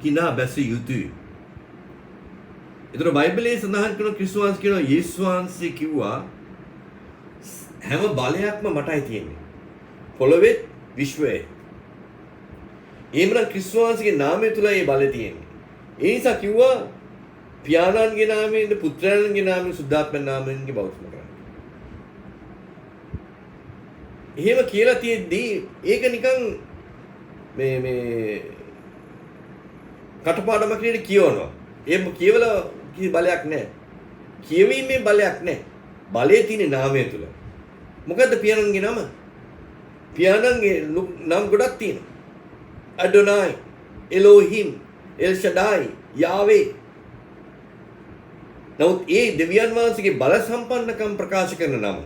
කිනා බැසිය යුතුයි. ඒතර බයිබලයේ සඳහන් කරන ක්‍රිස්තුස් වහන්සේ කියනවා යේසුස් වහන්සේ කිව්වා හැම බලයක්ම මටයි තියෙන්නේ. පොළොවේ විශ්වයේ. එහෙමනම් ක්‍රිස්තුස් වහන්සේගේ නාමය තුල ඒ බලය තියෙන්නේ. ඒ නිසා කිව්වා පියාණන්ගේ නාමයෙන්, පුත්‍රයන්ගේ නාමයෙන්, සුද්ධාත්මයන් නාමයෙන් බෞද්ධ කරන්න. එහෙම කියලා තියෙද්දි ඒක නිකන් මේ කටපාඩමක් විදිහට කියවනවා. ඒක කියවලා කිසි බලයක් නැහැ. කියවීමේ බලයක් නැහැ. බලය තියෙන නාමය තුල. මොකද්ද පියාණන්ගේ නම? පියාණන්ගේ නම් ගොඩක් තියෙනවා. අඩොනායි, එලෝහිම්, එල් ෂඩායි, යාවේ. නමුත් ඒ දෙවියන් වහන්සේගේ බල සම්පන්නකම් ප්‍රකාශ කරන නම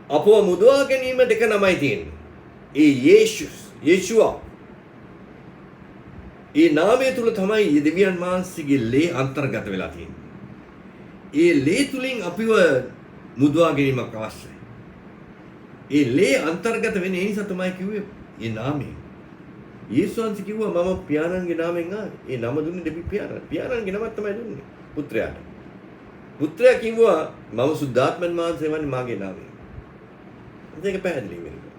අපව මුදවා ගැනීම දෙක නමයි තියෙන්නේ. ඒ යේෂුවා. ඒ නාමය තුල තමයි දෙවියන් වහන්සේගේ ලේ අන්තර්ගත වෙලා තියෙන්නේ. ඒ ලේ තුලින් අපිව මුදවා ගැනීමක් අවශ්‍යයි. ඒ ලේ අන්තර්ගත වෙන්නේ ඒ නිසා තමයි කිව්වේ ඒ නාමය. යේසුස් වහන්සේ කිව්වා මම පියාණන්ගේ නාමයෙන් ආවේ. ඒ නම දුන්නේ දෙවි පියාණන්. පියාණන්ගේ නමක් තමයි දුන්නේ පුත්‍රයාට. පුත්‍රයා කිව්වා මම සුද්ධාත්මයන් වහන්සේ වන්නේ මාගේ නාමයෙන්. ඒක පැහැදිලි වෙනවා.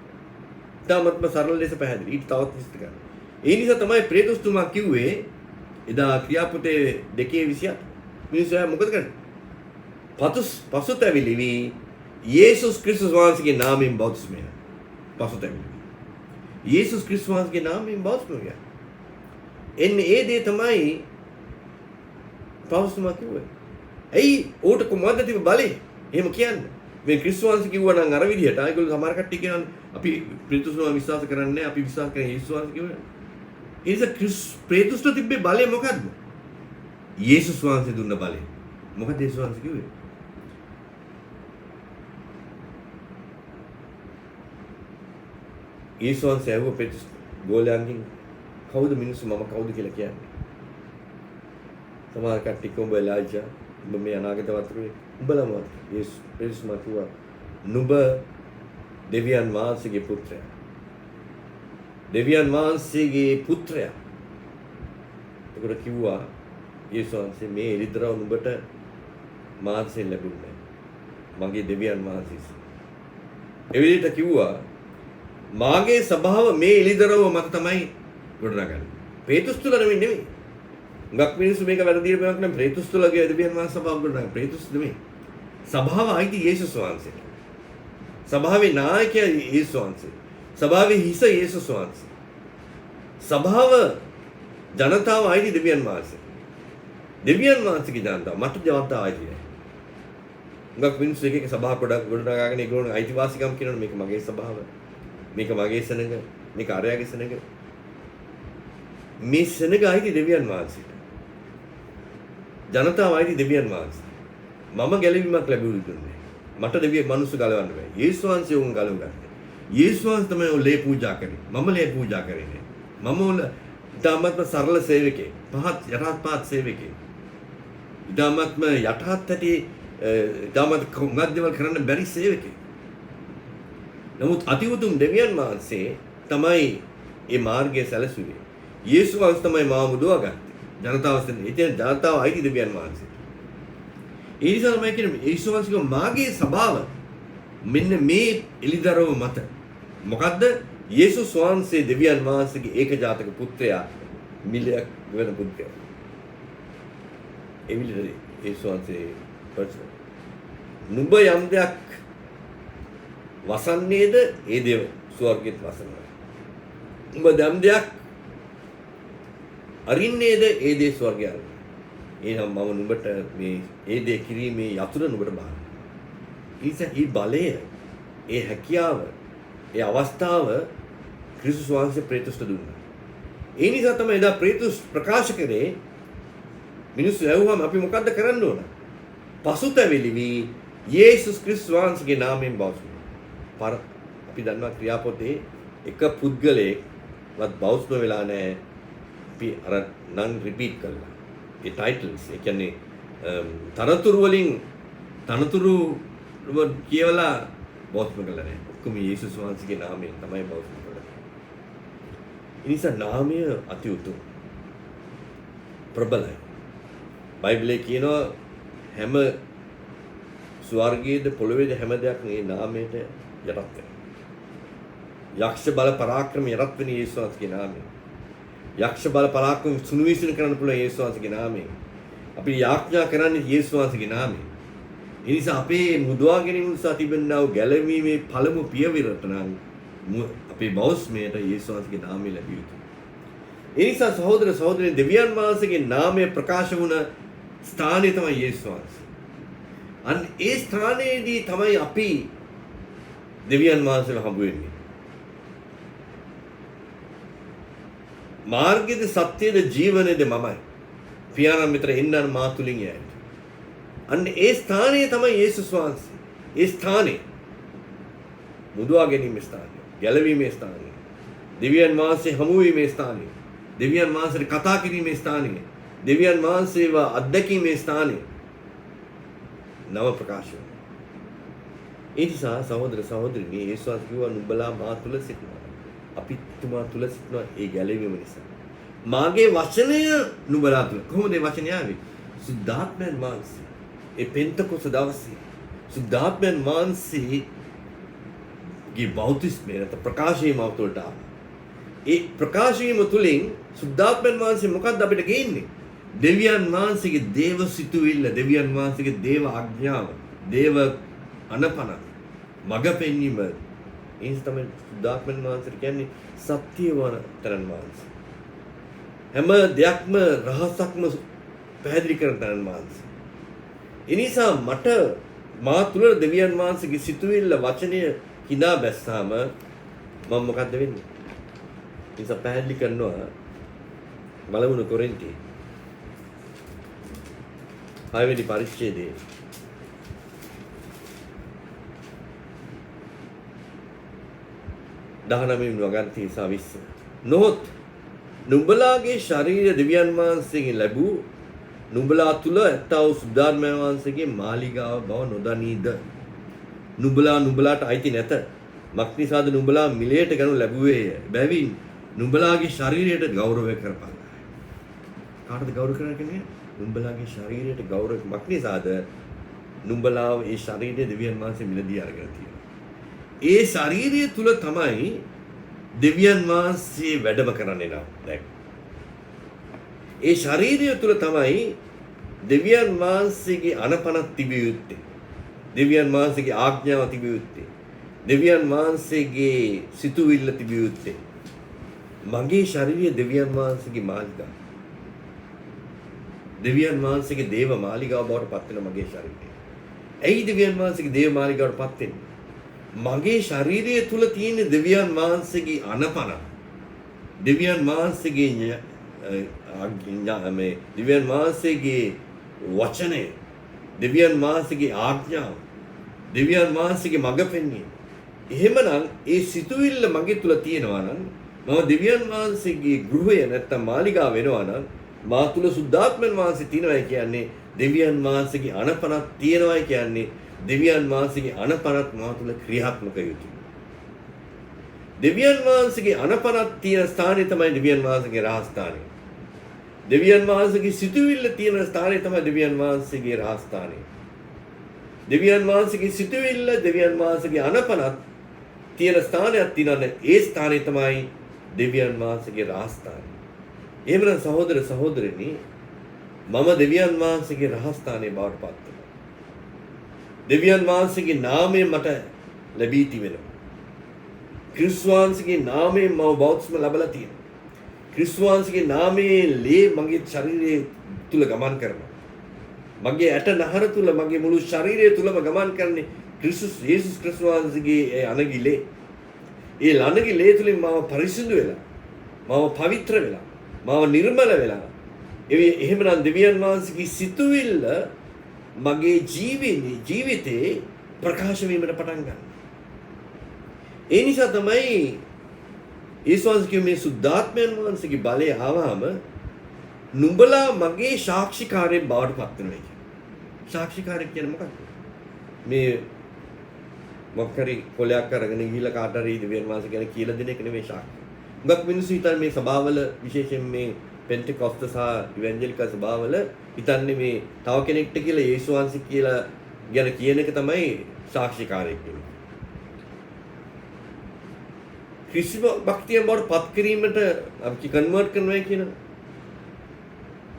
තාමත්ම සරල ලෙස පැහැදිලි. ඊට තවත් විස්තර කරන්න. ඒ නිසා තමයි පේතුස්තුමා කිව්වේ එදා ක්‍රියාපොතේ 2:28 මිනිස්සු මොකද කරන්නේ? පසුතැවිලි යේසුස් ක්‍රිස්තුස් වහන්සේගේ නාමයෙන් බෞද්ධස්මය. පසුතැවිලි. යේසුස් ක්‍රිස්තුස් වහන්සේගේ නාමයෙන් බෞද්ධස්මය. එන්නේ ඒ දේ තමයි පෞස්තුමා කිව්වේ. ඇයි ඌට කොහොමද තිබ්බ බලේ? එහෙම කියන්නේ. මේ ක්‍රිස්තුස් වහන්සේ කිව්වා නම් අර විදිහට ඒගොල්ලෝ සමහර කට්ටිය කියනවා අපි පේතුස්තුමා විශ්වාස කරන්නේ නැහැ. අපි විශ්වාස කරන්නේ යේසුස් වහන්සේ කිව්වා. ඒ නිසා පේතුස්ට තිබ්බේ බලය මොකද්ද? යේසුස් වහන්සේ දුන්න බලය. මොකද යේසුස් වහන්සේ කිව්වේ? යේසුස් වහන්සේ ඇහුව පේතුස් ගෝලයන්ගෙන් කවුද මිනිස්සු මම කවුද කියලා කියන්නේ? සමහර කට්ටිය කොඹ එලාජා ඔබ මේ අනාගත වතුරේ උඹලම යේසුස් පේතුස් මතුවා නුඹ දෙවියන් වහන්සේගේ පුත්‍රයා. දෙවියන් වහන්සේගේ පුත්‍රයා. ඒකට කිව්වා යේසුස් වහන්සේ මේ එළිදරව් නුඹට මාංශයෙන් ලැබුණේ මගේ දෙවියන් වහන්සේ. ඒ විදිහට කිව්වා මාගේ ස්වභාව මේ එළිදරව් මත තමයි ගොඩනගන්නේ. පේතුස් තුල නෙමෙයි. ගක් මිනිස්සු මේක වැරදියට බලනවා නම් පේතුස් තුලගේ දෙවියන් වහන්සේ ස්වභාව ගොඩනගන්නේ. පේතුස් නෙමෙයි. ස්වභාව අයිති යේසුස් වහන්සේට. ස්වභාවේ නායකයා යේසුස් වහන්සේ. සභාවේ හිස යේසුස් වහන්සේ. සභාව ජනතාව අයිති දෙවියන් වහන්සේ. දෙවියන් වහන්සේගේ ජනතාව මට ජනතාව අයිති නෑ. උඟක් මිනිස්සු එක එක සභා ගොඩනගාගෙන ඒගොල්ලෝ අයිතිවාසිකම් කියනවනේ මේක මගේ සභාව. මේක මගේ සෙනඟ. මේක අරයාගේ සෙනඟ. මේ සෙනඟ අයිති දෙවියන් වහන්සේට. ජනතාව අයිති දෙවියන් වහන්සේ. මම ගැලවීමක් ලැබුණු දුන්නේ. මට දෙවිය මිනිස්සු ගලවන්න බෑ. යේසුස් වහන්සේ උන් ගලව ගන්න. යේසුස් වහන්සේ තමයි ලේ පූජා කරේ. මම ලේ පූජා කරේ නෑ. මම ඉතාමත්ම සරල සේවකයෙක්. පහත් යටහත් පහත් සේවකයෙක්. ඉතාමත්ම යටහත් ඇති ඉතාමත් උගත් කරන්න බැරි සේවකයෙක්. නමුත් අතිඋතුම් දෙවියන් වහන්සේ තමයි මේ මාර්ගය සැලසුවේ. යේසුස් වහන්සේ තමයි මාව මුදවාගත්තේ. ජනතාව ජනතාව අයිති දෙවියන් වහන්සේ. ඒ නිසා තමයි කියන්නේ යේසුස් වහන්සේ මාගේ සභාව මෙන්න මේ එලිදරව් මත. මොකද්ද? යේසුස් වහන්සේ දෙවියන් වහන්සේගේ ඒකජාතක පුත්‍රයා මිලයක් වෙන පුත්‍රයා. ඒ මිලේ යේසුස් වහන්සේ පර්සනල්. නුඹ යම් දෙයක් වසන්නේද ඒ දේව ස්වර්ගෙත් වසනවා. නුඹ යම් දෙයක් අරින්නේද ඒ දේ ස්වර්ගය අරිනවා. එහෙනම් මම නුඹට මේ ඒ දේ කිරීමේ යතුර නුඹට බාරයි. ඒ බලය, ඒ හැකියාව, ඒ අවස්ථාව ක්‍රිස්තුස් වහන්සේ ප්‍රේතුස්ට දුන්නා. ඒ නිසා තමයි එදා ප්‍රේතුස් ප්‍රකාශ කරේ මිනිස්සු ඇහුවම අපි මොකද්ද කරන්න ඕන? පසුතැවිලි වී යේසුස් ක්‍රිස්තුස් වහන්සේගේ නාමයෙන් බෞද්ධ. අපි දන්නවා ක්‍රියාපොතේ එක පුද්ගලයෙක්වත් බෞද්ධ වෙලා නැහැ. අපි අර නන් රිපීට් කළා. ඒ ටයිටල්ස් ඒ කියන්නේ තනතුරු වලින් තනතුරු කියවලා බෞද්ධ කළා නැහැ. ඔක්කොම යේසුස් වහන්සේගේ නාමයෙන් තමයි බෞද්ධ කළා. ඒ නිසා නාමය අති උතුම් ප්‍රබලයි. බයිබලයේ කියනවා හැම ස්වර්ගයේද පොළොවේද හැම දෙයක් මේ නාමයට යටත් වෙනවා. යක්ෂ බල පරාක්‍රම යටත් වෙන යේසුස් වහන්සේගේ නාමයෙන්. යක්ෂ බල පරාක්‍රම සුනුවිසින කරන්න පුළුවන් යේසුස් වහන්සේගේ නාමයෙන්. අපි යාඥා කරන්නේ යේසුස් වහන්සේගේ නාමයෙන්. ඒ නිසා අපේ මුදවා ගැනීම නිසා තිබෙනා වූ ගැලවීමේ පළමු පියවරට නම් අපේ බෞස්මයට යේසුස් වහන්සේගේ නාමය ලැබිය යුතුයි. ඒ නිසා සහෝදර සහෝදරයන් දෙවියන් වහන්සේගේ නාමය ප්‍රකාශ වුණ ස්ථානය තමයි යේසුස් වහන්සේ. අන්න ඒ ස්ථානයේදී තමයි අපි දෙවියන් වහන්සේව හම්බ වෙන්නේ. මාර්ගයේද සත්‍යයේද ජීවනයේද මමයි. පියාණන් මෙතන එන්නන් මා තුලින් යයි. අන්න ඒ ස්ථානය තමයි යේසුස් වහන්සේ. ඒ ස්ථානය මුදවා ගැනීමේ ස්ථානය, ගැලවීමේ ස්ථානය, දෙවියන් වහන්සේ හමු වීමේ ස්ථානය, දෙවියන් වහන්සේට කතා කිරීමේ ස්ථානය, දෙවියන් වහන්සේව අත්දැකීමේ ස්ථානය. නව ප්‍රකාශය. ඒ නිසා සහෝදර සහෝදරිනි යේසුස් වහන්සේ කිව්වා නුඹලා මා තුල සිටිනවා. අපි තුමා තුල සිටිනවා ඒ ගැලවීම නිසා. මාගේ වචනය නුඹලා තුල. කොහොමද ඒ වචනය ආවේ? සුද්ධාත්මයන් වහන්සේ. ඒ පෙන්තකොස් දවසේ සුද්ධාත්මයන් වහන්සේගේ බෞතිස්මය නැත්නම් ප්‍රකාශයම අවතුලට ආවා. ඒ ප්‍රකාශයම තුලින් සුද්ධාත්මයන් වහන්සේ මොකක්ද අපිට ගේන්නේ? දෙවියන් වහන්සේගේ දේව සිතුවිල්ල, දෙවියන් වහන්සේගේ දේව ආඥාව, දේව අනපන, මඟ පෙන්වීම. ඒ තමයි සුද්ධාත්මයන් වහන්සේට කියන්නේ සත්‍යවන්තයන් වහන්සේ. හැම දෙයක්ම රහසක්ම පැහැදිලි කරන තැනන් වහන්සේ. ඒ නිසා මට මා තුළ දෙවියන් වහන්සේගේ සිතුවිල්ල වචනය කිඳා බැස්සාම මම මොකද්ද වෙන්නේ? ඒ නිසා පැහැදිලි කරනවා බලමුණු කොරින්ති 6 වෙනි පරිච්ඡේදයේ 19 වෙනි වගන්ති 20. නොහොත් නුඹලාගේ ශරීර දෙවියන් වහන්සේගෙන් ලැබූ නුඹලා තුල ඇත්තා වූ සුද්ධාත්මයන් වහන්සේගේ මාලිගාව බව නොදනීද? නුඹලාට අයිති නැත. මක්නිසාද නුඹලා මිලයට ගනු ලැබුවේය. බැවින් නුඹලාගේ ශරීරයට ගෞරවය කරපන්. කාටද ගෞරව කරන්නේ? නුඹලාගේ ශරීරයට ගෞරව මක්නිසාද නුඹලාව ඒ ශරීරයේ දෙවියන් වහන්සේ මිලදී අරගෙන තියෙනවා. ඒ ශරීරය තුල තමයි දෙවියන් වහන්සේ වැඩම කරන්නේ නම් දැන් ඒ ශරීරය තුල තමයි දෙවියන් වහන්සේගේ අනපනක් තිබිය යුත්තේ. දෙවියන් වහන්සේගේ ආඥාව තිබිය යුත්තේ. දෙවියන් වහන්සේගේ සිතුවිල්ල තිබිය යුත්තේ මගේ ශරීරය දෙවියන් වහන්සේගේ මාලිගාව. දෙවියන් වහන්සේගේ දේව මාලිගාව බවට පත් වෙන මගේ ශරීරය. ඇයි දෙවියන් වහන්සේගේ දේව මාලිගාවට පත් වෙන්නේ? මගේ ශරීරය තුල තියෙන දෙවියන් වහන්සේගේ අනපන. දෙවියන් වහන්සේගේ මේ දෙවියන් වහන්සේගේ වචනය, දෙවියන් වහන්සේගේ ආඥාව, දෙවියන් වහන්සේගේ මඟ පෙන්වීම. එහෙමනම් ඒ සිතුවිල්ල මගේ තුල තියෙනවා නම් මම දෙවියන් වහන්සේගේ ගෘහය නැත්තම් මාලිගාව වෙනවා නම් මා තුල සුද්ධාත්මයන් වහන්සේ තියෙනවා කියන්නේ දෙවියන් වහන්සේගේ අනපනක් තියෙනවා කියන්නේ දෙවියන් වහන්සේගේ අනපනක් මා තුල ක්‍රියාත්මක යුතුයි. දෙවියන් වහන්සේගේ අනපනක් තියෙන ස්ථානය තමයි දෙවියන් වහන්සේගේ රහස්ථානය. දෙවියන් වහන්සේගේ සිතුවිල්ල තියෙන ස්ථානය තමයි දෙවියන් වහන්සේගේ රහස්ථානය. දෙවියන් වහන්සේගේ සිතුවිල්ල දෙවියන් වහන්සේගේ අනපනක් තියෙන ස්ථානයක් තියෙනවා. ඒ ස්ථානය තමයි දෙවියන් වහන්සේගේ රහස්ථානය. එහෙමනම් සහෝදර සහෝදරිනි මම දෙවියන් වහන්සේගේ රහස්ථානයේ බවට පත් වෙනවා. දෙවියන් වහන්සේගේ නාමය මට ලැබී තිබෙනවා. ක්‍රිස්තුස් වහන්සේගේ නාමයෙන් මම බෞද්ධත්වය ලැබලා තියෙනවා. ක්‍රිස්තුස් වහන්සේගේ නාමයේ ලේ මගේ ශරීරය තුල ගමන් කරනවා. මගේ ඇට නහර තුල මගේ මුළු ශරීරය තුලම ගමන් කරන්නේ ක්‍රිස්තුස් යේසුස් ක්‍රිස්තුස් වහන්සේගේ ඒ අනගිලේ. ඒ ලනගිලේ තුලින් මම පරිසුදු වෙලා, මම පවිත්‍ර වෙලා, මම නිර්මල වෙලා. එහෙමනම් දෙවියන් වහන්සේගේ සිතුවිල්ල මගේ ජීවිතේ ප්‍රකාශ වීමට පටන් ගන්නවා. ඒ නිසා තමයි යේසුස් වහන්සේ මේ සුද්ධාත්මයන් වහන්සේගේ බලය ආවම නුඹලා මගේ සාක්ෂිකාරයෙක් බවට පත් වෙනවා කියන්නේ. සාක්ෂිකාරයෙක් කියන්නේ මොකක්ද? මේ මොකක්hari කොලයක් අරගෙන ගිහිල්ලා කාට හරි දෙවියන් වහන්සේ ගැන කියලා දෙන එක නෙමෙයි සාක්ෂි. මුගක් මිනිස්සු හිතන්නේ මේ සභාවල විශේෂයෙන් මේ පෙන්ටෙකොස්ත සහ ඉවැන්ජලික සභාවල හිතන්නේ මේ තව කෙනෙක්ට කියලා යේසුස් වහන්සේ කියලා ගැන කියන එක තමයි සාක්ෂිකාරයෙක් කියන්නේ. ක්‍රිස්තු භක්තිය බවට පත් කිරීමට අපි කන්වර්ට් කරනවා කියන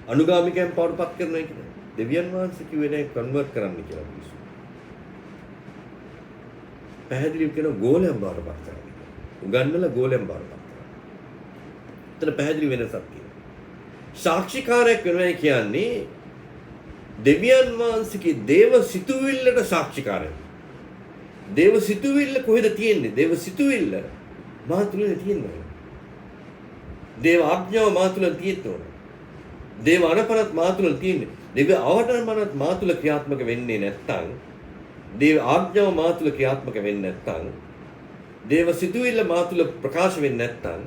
අනුගාමිකයන් බවට පත් කරනවා කියන දෙවියන් වහන්සේ කිව්වේ නෑ කන්වර්ට් කරන්න කියලා පිස්සු. පැහැදිලිව කියන ගෝලයන් බවට පත් කරනවා. උගන්වලා ගෝලයන් බවට පත් කරනවා. එතන පැහැදිලි වෙනසක් තියෙනවා. සාක්ෂිකාරයෙක් වෙනවා කියන්නේ දෙවියන් වහන්සේගේ දේව සිතුවිල්ලට සාක්ෂිකාරයෙක්. දේව සිතුවිල්ල කොහෙද තියෙන්නේ? දේව සිතුවිල්ල මා තුල තියෙනවා. දේව ආඥාව මා තුල තියෙනවා. දේව අනපනත් මා තුල තියෙන්නේ. දේව අවටමනත් මා තුල ක්‍රියාත්මක වෙන්නේ නැත්නම්, දේව ආඥාව මා තුල ක්‍රියාත්මක වෙන්නේ නැත්නම්, දේව සිතුවිල්ල මා තුල ප්‍රකාශ වෙන්නේ නැත්නම්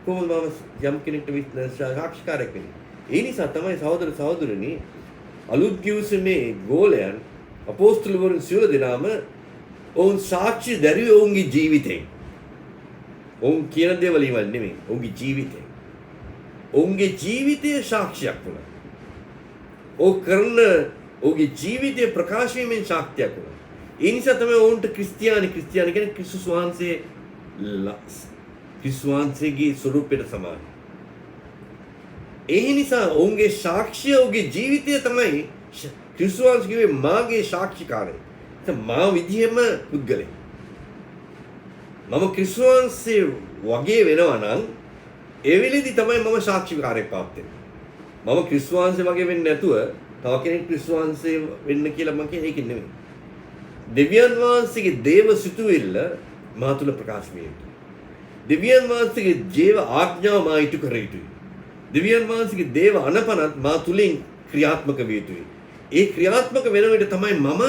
කොහොමද මම යම් කෙනෙක්ට සාක්ෂිකාරයෙක් වෙන්නේ? ඒ නිසා තමයි සහෝදර සහෝදරනි අලුත් කිව්සමේ ගෝලයන් අපෝස්තලවරුන් සියලු දෙනාම ඔවුන් සාක්ෂි දැරිය ඔවුන්ගේ ජීවිතේ. ඔවුන් කියන දේවල් ඉවල් නෙමෙයි. ඔවුන්ගේ ජීවිතේ. ඔවුන්ගේ ජීවිතයේ සාක්ෂියක් වුණා. ඔවුන්ගේ ජීවිතයේ ප්‍රකාශ වීමෙන් ශක්තියක් වුණා. ඒ නිසා තමයි ඔවුන්ට ක්‍රිස්තියානි කියන්නේ ක්‍රිස්තුස් වහන්සේගේ ස්වරූපයට සමානයි. ඒ නිසා ඔවුන්ගේ සාක්ෂිය ඔවුන්ගේ ජීවිතය තමයි ක්‍රිස්තුස් වහන්සේ කිව්වේ මාගේ සාක්ෂිකාරය. මා විදිහෙම පුද්ගලෙක්. මම ක්‍රිස්තුස් වහන්සේ වගේ වෙනවා නම් ඒ වෙලෙදි තමයි මම සාක්ෂිකාරයෙක් පාත් වෙන්නේ. මම ක්‍රිස්තුස් වහන්සේ වගේ වෙන්නේ නැතුව තව කෙනෙක් ක්‍රිස්තුස් වහන්සේ වෙන්න කියලා මම කියන්නේ ඒක නෙමෙයි. දෙවියන් වහන්සේගේ දේව සිතුවිල්ල මා තුල ප්‍රකාශ විය යුතුයි. දෙවියන් වහන්සේගේ ජීව ආඥාව මා ඉටු කර යුතුයි. දෙවියන් වහන්සේගේ දේව අනපනත් මා තුලින් ක්‍රියාත්මක විය යුතුයි. ඒ ක්‍රියාත්මක වෙන විට තමයි මම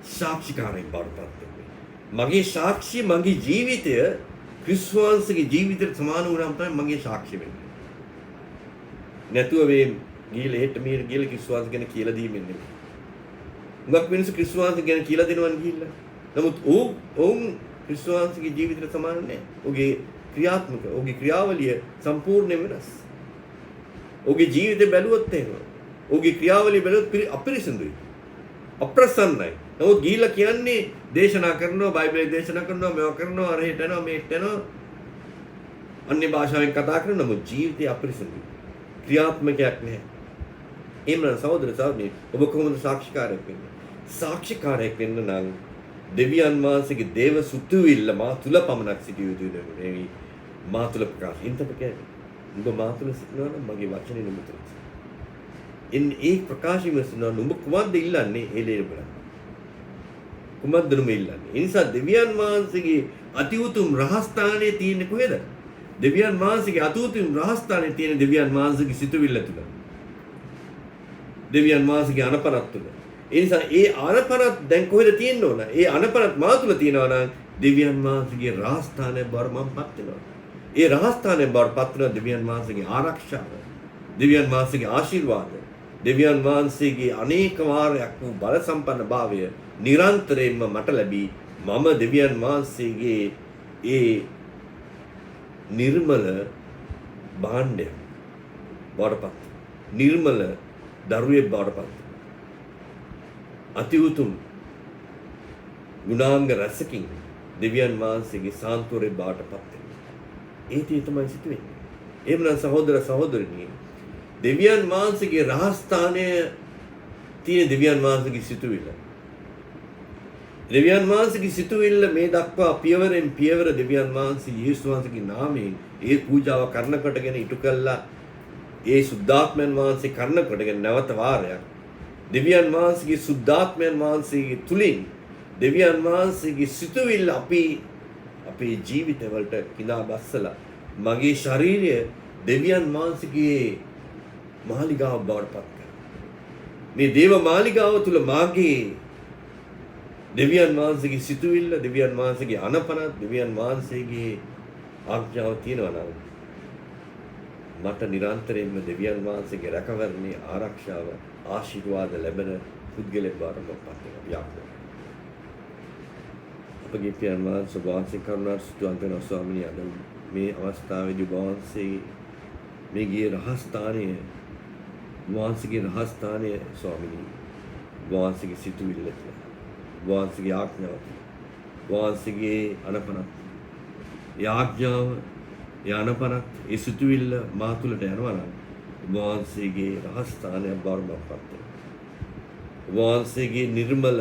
සාක්ෂිකාරයෙක් බවට පත් වෙන්නේ. මගේ සාක්ෂිය මගේ ජීවිතය ක්‍රිස්තුස් වහන්සේගේ ජීවිතයට සමාන වුණාම තමයි මගේ සාක්ෂිය වෙන්නේ. නැතුව මේ ගිහලා හෙට මෙහෙට ගිහලා ක්‍රිස්තුස් වහන්සේ ගැන කියලා දීමින් නෙමෙයි. මුගක් මිනිස්සු ක්‍රිස්තුස් වහන්සේ ගැන කියලා දෙනවන් ගිහිල්ලා. නමුත් ඔවුන් ක්‍රිස්තුස් වහන්සේගේ ජීවිතයට සමාන නැහැ. ඔහුගේ ඔහුගේ ක්‍රියාවලිය සම්පූර්ණයෙන් වෙනස්. ඔහුගේ ජීවිතය බැලුවොත් එහෙම ඔහුගේ ක්‍රියාවලිය බැලුවොත් අපිරිසිදුයි. අප්‍රසන්නයි. නමුත් ගිහිල්ලා කියන්නේ දේශනා කරනවා, බයිබලයේ දේශනා කරනවා, මේවා කරනවා, අර හෙට යනවා, මේට යනවා. අන්‍ය භාෂාවෙන් කතා කරනවා. නමුත් ජීවිතය අපිරිසිදුයි. ක්‍රියාත්මකයක් නැහැ. එහෙමනම් සහෝදර සහෝදරි ඔබ කොහොමද සාක්ෂිකාරයෙක් වෙන්නේ? සාක්ෂිකාරයෙක් වෙන්න නම් දෙවියන් වහන්සේගේ දේව සුතුවිල්ල මා තුල පමණක් සිටිය යුතුයි නෙවෙයි මා තුල ප්‍රකාශ. හින්තට කියන්නේ නුඹ මා තුල සිටිනවා නම් මගේ වචනේ නුඹ තුල. ඒ ප්‍රකාශය වෙනවා නුඹ කුමක්ද ඉල්ලන්නේ එළේ බලන්න. කුමක්ද නුඹ ඉල්ලන්නේ? ඒ නිසා දෙවියන් වහන්සේගේ අති උතුම් රහස්ථානයේ තියෙන්නේ කොහෙද? දෙවියන් වහන්සේගේ අති උතුම් රහස්ථානයේ තියෙන දෙවියන් වහන්සේගේ සිතුවිල්ල තුල. දෙවියන් වහන්සේගේ අනපනත් තුල. ඒ නිසා ඒ අනපනත් දැන් කොහෙද තියෙන්න ඕන? ඒ අනපනත් මා තුල තියෙනවා නම් දෙවියන් වහන්සේගේ රහස්ථානයේ බර මමපත් වෙනවා. ඒ රහස්ථානයේ බරපත් වෙන දෙවියන් වහන්සේගේ ආරක්ෂාව, දෙවියන් වහන්සේගේ ආශිර්වාද, දෙවියන් වහන්සේගේ අනේක වාරයක් වූ බල සම්පන්න භාවය නිරන්තරයෙන්ම මට ලැබී මම දෙවියන් වහන්සේගේ ඒ නිර්මල භාණ්ඩය බවටපත් නිර්මල දරුවෙක් බවටපත් අති උතුම් ගුණාංග රසකින් දෙවියන් වහන්සේගේ සාන්තුවරේ බවටපත් වෙනවා. ඒ තමයි සිදුවෙන්නේ. එහෙමනම් සහෝදර සහෝදරිනි දෙවියන් වහන්සේගේ රහස්ථානයේ තියෙන දෙවියන් වහන්සේගේ සිතුවිල්ල. දෙවියන් වහන්සේගේ සිතුවිල්ල මේ දක්වා පියවරෙන් පියවර දෙවියන් වහන්සේ යේසුස් වහන්සේගේ නාමයෙන් ඒ පූජාව කරන කොටගෙන ඉටු කළා. ඒ සුද්ධාත්මයන් වහන්සේ කරන කොටගෙන නැවත වාරයක් දෙවියන් වහන්සේගේ සුද්ධාත්මයන් වහන්සේගේ තුලින් දෙවියන් වහන්සේගේ සිතුවිල්ල අපේ ජීවිතවලට කිනා බස්සලා මගේ ශරීරය දෙවියන් වහන්සේගේ මාලිගාව බවට පත් කරනවා. මේ දේව මාලිගාව තුල මාගේ දෙවියන් වහන්සේගේ සිතුවිල්ල, දෙවියන් වහන්සේගේ අනපනත්, දෙවියන් වහන්සේගේ ආඥාව තියෙනවා නම් මට නිරන්තරයෙන්ම දෙවියන් වහන්සේගේ රැකවරණේ ආරක්ෂාව ආශිර්වාද ලැබෙන පුද්ගලෙක් බවට පත් වෙනවා. අපගේ පියන් වහන්සේ වහන්සේ කරුණාට සුදුන්තන ස්වාමීන් අද මේ අවස්ථාවේදී වහන්සේ මේ ගිය රහස්ථානයේ වහන්සේගේ රහස්ථානයේ ස්වාමීන් වහන්සේගේ සිතුවිල්ල වහන්සේගේ ආඥාව වහන්සේගේ අනපනත් යාඥාව යනපනත් ඒ සිතුවිල්ල මා තුළට යනවා නම් වහන්සේගේ රහස්ථානය බවටපත් වෙනවා. වහන්සේගේ නිර්මල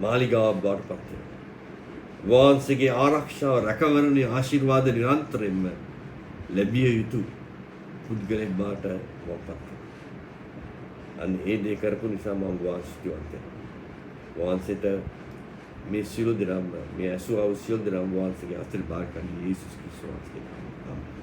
මාලිගාව බවටපත් වෙනවා. වහන්සේගේ ආරක්ෂාව රැකවරණේ ආශිර්වාද නිරන්තරයෙන්ම ලැබිය යුතු පුද්ගලෙක් බවට වපත් වෙනවා. අන්න ඒ දේ කරපු නිසා මම වාස්තුවන්ත වහන්සේට මේ සියලු දෙනාම මේ ඇසුව සියලු දෙනාම වහන්සේගේ ආශිර්වාද කරන්නේ යේසුස් ක්‍රිස්තුස් වහන්සේ.